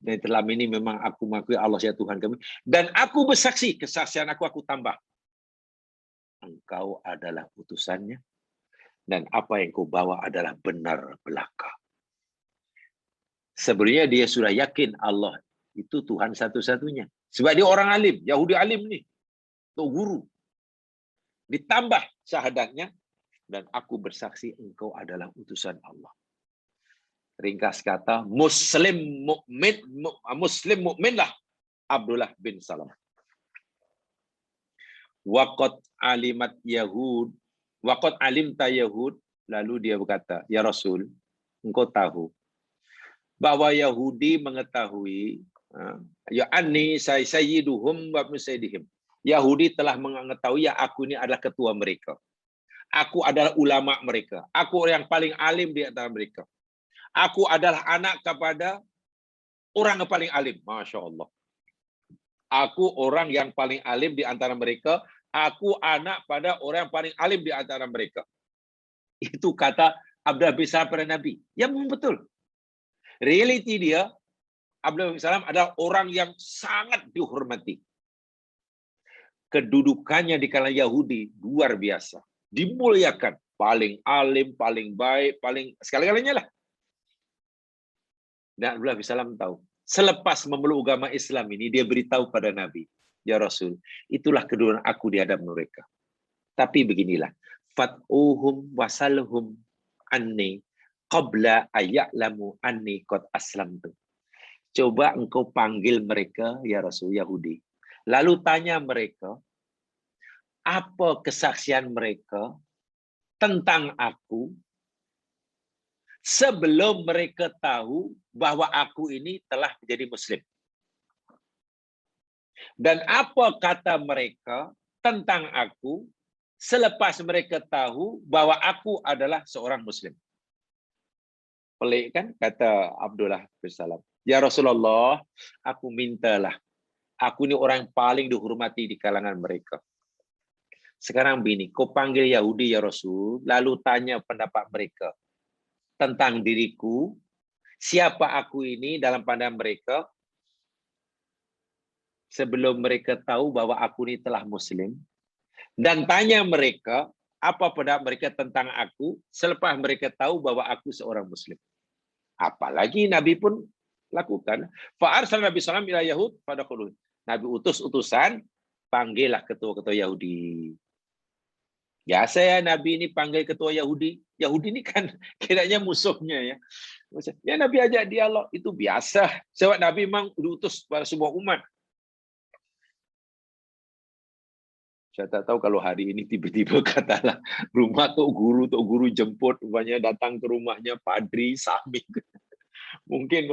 dan telah ini memang aku mengakui Allah ya Tuhan kami, dan aku bersaksi, kesaksian aku tambah, engkau adalah utusannya, dan apa yang kau bawa adalah benar belaka. Sebenarnya dia sudah yakin Allah itu Tuhan satu-satunya. Sebab dia orang alim, Yahudi alim nih, tok guru. Ditambah syahadatnya, dan aku bersaksi engkau adalah utusan Allah. Ringkas kata, Muslim mukminlah Abdullah bin Salam. Waqad alimat Yahud, waqad alimta Yahud, lalu dia berkata, ya Rasul, engkau tahu bahwa Yahudi mengetahui ya anni sayyiduhum wa musaidihim. Yahudi telah mengetahui ya aku ini adalah ketua mereka. Aku adalah ulama mereka. Aku yang paling alim di antara mereka. Aku adalah anak kepada orang yang paling alim. Masya Allah. Aku orang yang paling alim di antara mereka. Aku anak pada orang yang paling alim di antara mereka. Itu kata Abdullah bin Salam pada Nabi. Ya memang betul. Realiti dia, Abdullah bin Salam adalah orang yang sangat dihormati. Kedudukannya di kalangan Yahudi luar biasa. Dimuliakan. Paling alim, paling baik, paling sekali-kalinya lah. Dan Abdullah bin Salam tahu. Selepas memeluk agama Islam ini, dia beritahu pada Nabi. Ya Rasul, itulah kedudukan aku di hadapan mereka. Tapi beginilah. Fat'uhum wasalhum anni qabla ayya'lamu anni qad aslamtu. Coba engkau panggil mereka, ya Rasul Yahudi. Lalu tanya mereka, apa kesaksian mereka tentang aku sebelum mereka tahu bahwa aku ini telah menjadi Muslim. Dan apa kata mereka tentang aku selepas mereka tahu bahwa aku adalah seorang Muslim. Pelik kan kata Abdullah bin Salam. Ya Rasulullah, aku mintalah. Aku ini orang yang paling dihormati di kalangan mereka. Sekarang begini, kau panggil Yahudi ya Rasul, lalu tanya pendapat mereka tentang diriku, siapa aku ini dalam pandangan mereka, sebelum mereka tahu bahwa aku ini telah Muslim, dan tanya mereka apa pendapat mereka tentang aku selepas mereka tahu bahwa aku seorang Muslim. Apalagi Nabi pun lakukan. Fa'arsal Nabi sallallahu ila Yahud pada qulun. Nabi utus utusan, panggillah ketua-ketua Yahudi. Biasa ya Nabi ini panggil ketua Yahudi. Yahudi ini kan kiranya musuhnya ya. Ya Nabi ajak dialog, itu biasa. Sebab Nabi memang diutus pada sebuah umat. Saya tak tahu kalau hari ini tiba-tiba katalah rumah tok guru jemput, rupanya datang ke rumahnya padri, sami. Mungkin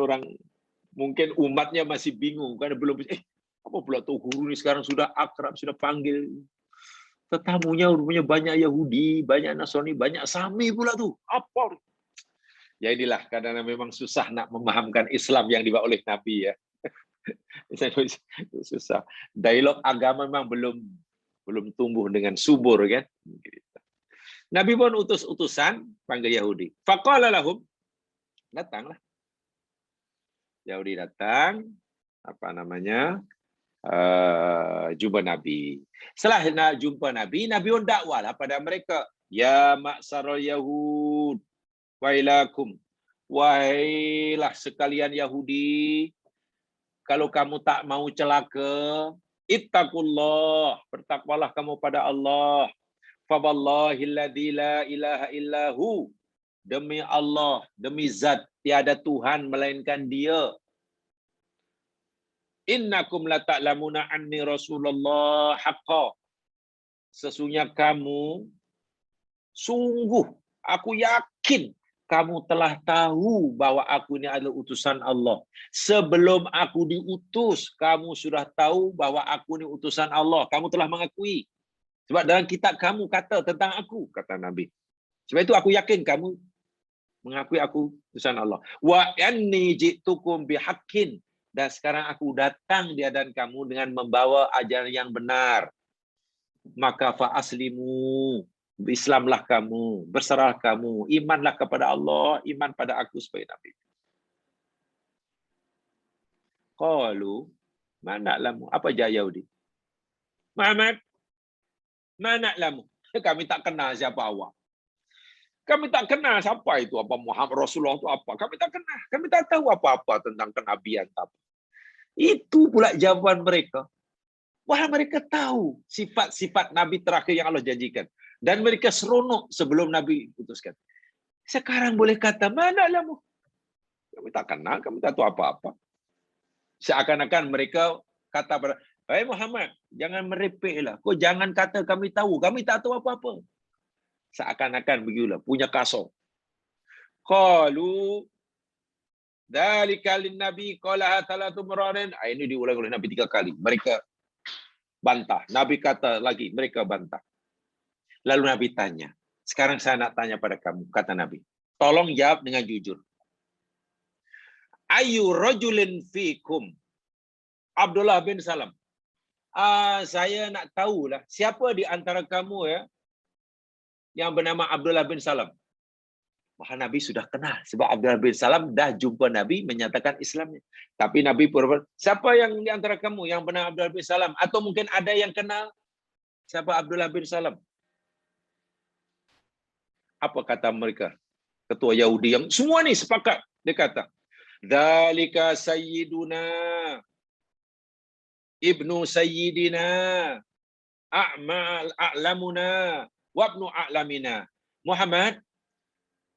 umatnya masih bingung karena belum apa pula tok guru ini sekarang sudah akrab, sudah panggil. Tetamunya rupanya banyak Yahudi, banyak Nasrani, banyak Sami pula tuh. Apa? Ya inilah karena memang susah nak memahamkan Islam yang dibawa oleh Nabi ya. Susah. Dialog agama memang belum tumbuh dengan subur kan. Nabi pun utus utusan panggil Yahudi. Faqala lahum, datanglah. Yahudi datang, jumpa Nabi. Setelah jumpa Nabi, Nabi pun dakwalah pada mereka. Ya ma'sarul Yahud, wailakum. Wahailah sekalian Yahudi, kalau kamu tak mau celaka, ittaqullah, bertakwalah kamu pada Allah. Fawallahilladzi la ilaha illahu, demi Allah, demi zat tiada Tuhan melainkan Dia. Innakum la ta'lamuna anni Rasulullah haqqa. Sesungguhnya kamu, sungguh aku yakin kamu telah tahu bahwa aku ini adalah utusan Allah. Sebelum aku diutus, kamu sudah tahu bahwa aku ini utusan Allah. Kamu telah mengakui. Sebab dalam kitab kamu kata tentang aku, kata Nabi. Sebab itu aku yakin kamu Mengakui aku utusan Allah. Wa anni ji'tukum bihaqqin. Dan sekarang aku datang di hadapan kamu dengan membawa ajaran yang benar. Maka fa'aslimu. Islamlah kamu, berserah kamu, imanlah kepada Allah, iman pada aku sebagai Nabi. Qalu, mana lamu? Apa jawab Yahudi? Muhammad, mana lamu? Kami tak kenal siapa awak. Kami tak kenal siapa itu, apa Muhammad Rasulullah itu apa. Kami tak kenal. Kami tak tahu apa-apa tentang kenabian. Itu pula jawaban mereka. Wah, mereka tahu sifat-sifat Nabi terakhir yang Allah janjikan. Dan mereka seronok sebelum Nabi putuskan. Sekarang boleh kata, mana lamu? Kami tak kenal, kami tak tahu apa-apa. Seakan-akan mereka kata pada, "Hai Muhammad, jangan merepeklah. Kau jangan kata kami tahu, kami tak tahu apa-apa." Seakan-akan begitulah, punya kasar. Qalu dzalika lin-nabi qala talatu mararin. Ini diulang oleh Nabi 3 kali. Mereka bantah. Nabi kata lagi, mereka bantah. Lalu Nabi tanya, sekarang saya nak tanya pada kamu, kata Nabi. Tolong jawab dengan jujur. Ayu rajulin fikum Abdullah bin Salam. Saya nak tahulah siapa di antara kamu ya yang bernama Abdullah bin Salam. Wah, Nabi sudah kenal sebab Abdullah bin Salam dah jumpa Nabi menyatakan Islamnya. Tapi Nabi pura-pura, siapa yang di antara kamu yang bernama Abdullah bin Salam? Atau mungkin ada yang kenal siapa Abdullah bin Salam? Apa kata mereka? Ketua Yahudi yang semua ni sepakat. Dia kata, "Dzalika sayyiduna ibnu sayyidina a'lamuna wa ibnu a'lamina." Muhammad,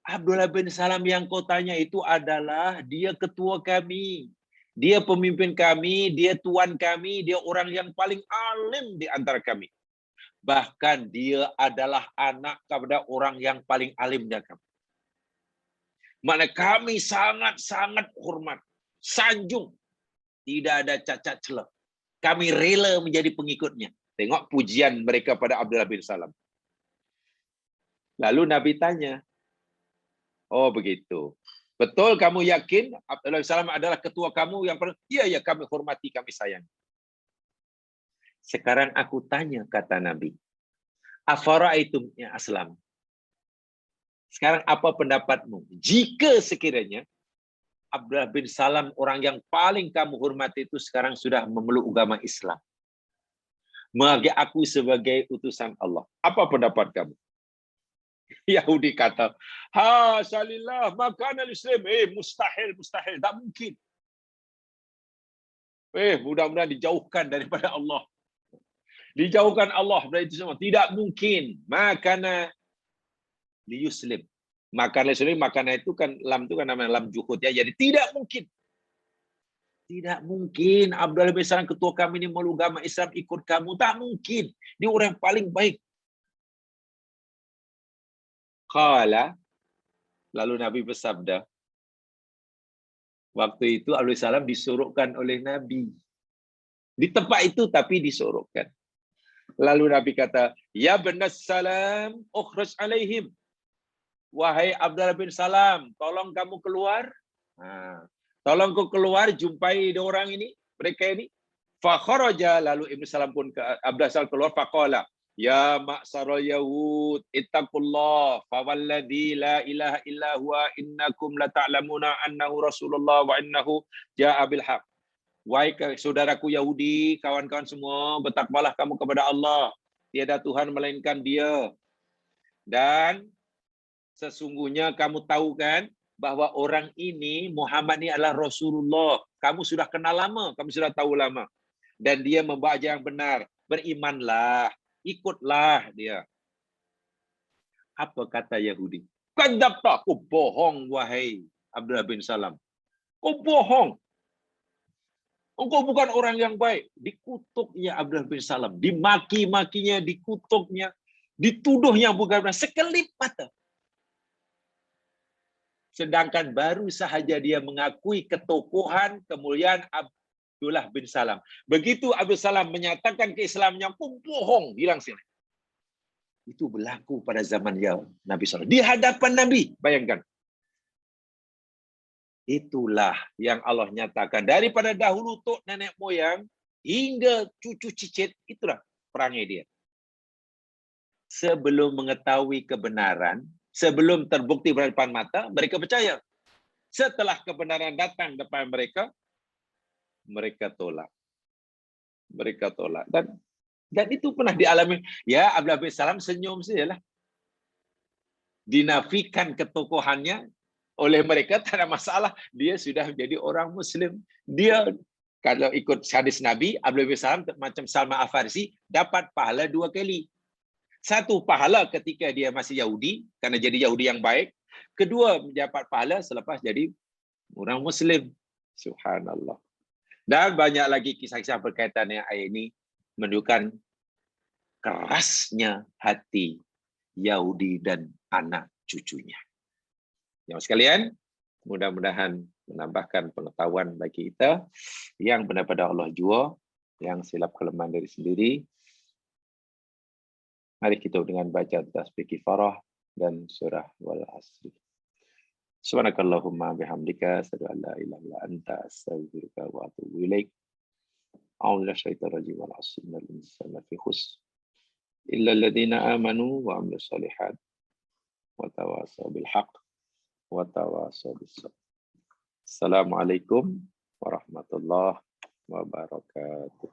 Abdullah bin Salam yang kau tanya itu adalah dia ketua kami. Dia pemimpin kami, dia tuan kami, dia orang yang paling alim di antara kami. Bahkan dia adalah anak kepada orang yang paling alim dari kami. Maknanya kami sangat-sangat hormat, sanjung, tidak ada cacat celah. Kami rela menjadi pengikutnya. Tengok pujian mereka pada Abdullah bin Salam. Lalu Nabi tanya, oh begitu. Betul kamu yakin Abdullah bin Salam adalah ketua kamu yang ya kami hormati, kami sayang. Sekarang aku tanya, kata Nabi, afara'aitum ya aslam. Sekarang apa pendapatmu? Jika sekiranya Abdullah bin Salam, orang yang paling kamu hormati itu sekarang sudah memeluk agama Islam, menganggap aku sebagai utusan Allah, apa pendapat kamu? Yahudi kata, hasalillah makana al-Islam. Mustahil, tak mungkin. Mudah-mudahan dijauhkan daripada Allah. Dijauhkan Allah dari itu semua. Tidak mungkin. Makana liyuslim. Makana liyuslim, makana itu kan lam itu kan namanya lam juhud ya. Jadi tidak mungkin. Tidak mungkin Abdullah bin Salam ketua kami ini meluk agama Islam ikut kamu. Tak mungkin. Dia orang yang paling baik. Qala, lalu Nabi bersabda, waktu itu Abdullah bin Salam disuruhkan oleh Nabi. Di tempat itu tapi disuruhkan. Lalu Nabi kata, ya benas Salam, ukhruj alaihim. Wahai Abdullah bin Salam, tolong kamu keluar. Tolong kau keluar, jumpai dua orang ini, mereka ini. Fa kharaja, lalu Ibnu Salam pun Abdullah Salam keluar, faqala, ya ma'syaral yahud, ittaqullah, fa walladzi la ilaha illa huwa innakum la ta'lamuna annahu Rasulullah wa innahu ja'a bil haq. Wahai saudaraku Yahudi, kawan-kawan semua, bertakwalah kamu kepada Allah. Tiada Tuhan melainkan Dia. Dan sesungguhnya kamu tahu kan bahwa orang ini, Muhammad ini adalah Rasulullah. Kamu sudah kenal lama, kamu sudah tahu lama. Dan dia membawa ajaran yang benar. Berimanlah, ikutlah dia. Apa kata Yahudi? Kadzabta, kau bohong wahai Abdullah bin Salam. Kau bohong. Engkau bukan orang yang baik. Dikutuknya Abdullah bin Salam. Dimaki-makinya, dikutuknya. Dituduhnya bukan benar. Sekelip mata. Sedangkan baru sahaja dia mengakui ketokohan, kemuliaan Abdullah bin Salam. Begitu Abdullah Salam menyatakan keislamannya, pun bohong, hilang sini. Itu berlaku pada zaman Nabi SAW. Di hadapan Nabi, bayangkan. Itulah yang Allah nyatakan. Daripada dahulu tok nenek moyang hingga cucu cicit, itulah perangai dia. Sebelum mengetahui kebenaran, sebelum terbukti depan mata, mereka percaya. Setelah kebenaran datang depan mereka, mereka tolak. Mereka tolak. Dan itu pernah dialami. Ya, Abdullah bin Salam senyum sajalah. Dinafikan ketokohannya oleh mereka, tak ada masalah. Dia sudah menjadi orang Muslim. Dia, kalau ikut hadis Nabi, Abdullah bin Salam macam Salman Al-Farisi, dapat pahala 2 kali. Satu, pahala ketika dia masih Yahudi, karena jadi Yahudi yang baik. Kedua, mendapat pahala selepas jadi orang Muslim. Subhanallah. Dan banyak lagi kisah-kisah berkaitan dengan ayat ini menunjukkan kerasnya hati Yahudi dan anak cucunya. Yang sekalian, mudah-mudahan menambahkan pengetahuan bagi kita yang benar pada Allah jua, yang silap kelemahan dari sendiri. Mari kita dengan baca tasbih kifarah dan surah wal asri. Subhanakallahumma bihamdika asyhadu an la ilaha illa anta astaghfiruka wa atubu ilaik. A'udzu billahi rajim wal asri innal insana fi khusr illa alladziina aamanu wa 'amilus shalihat wa tawassaw bil haqq wa tawassaw bis sabr. Assalamualaikum warahmatullahi wabarakatuh.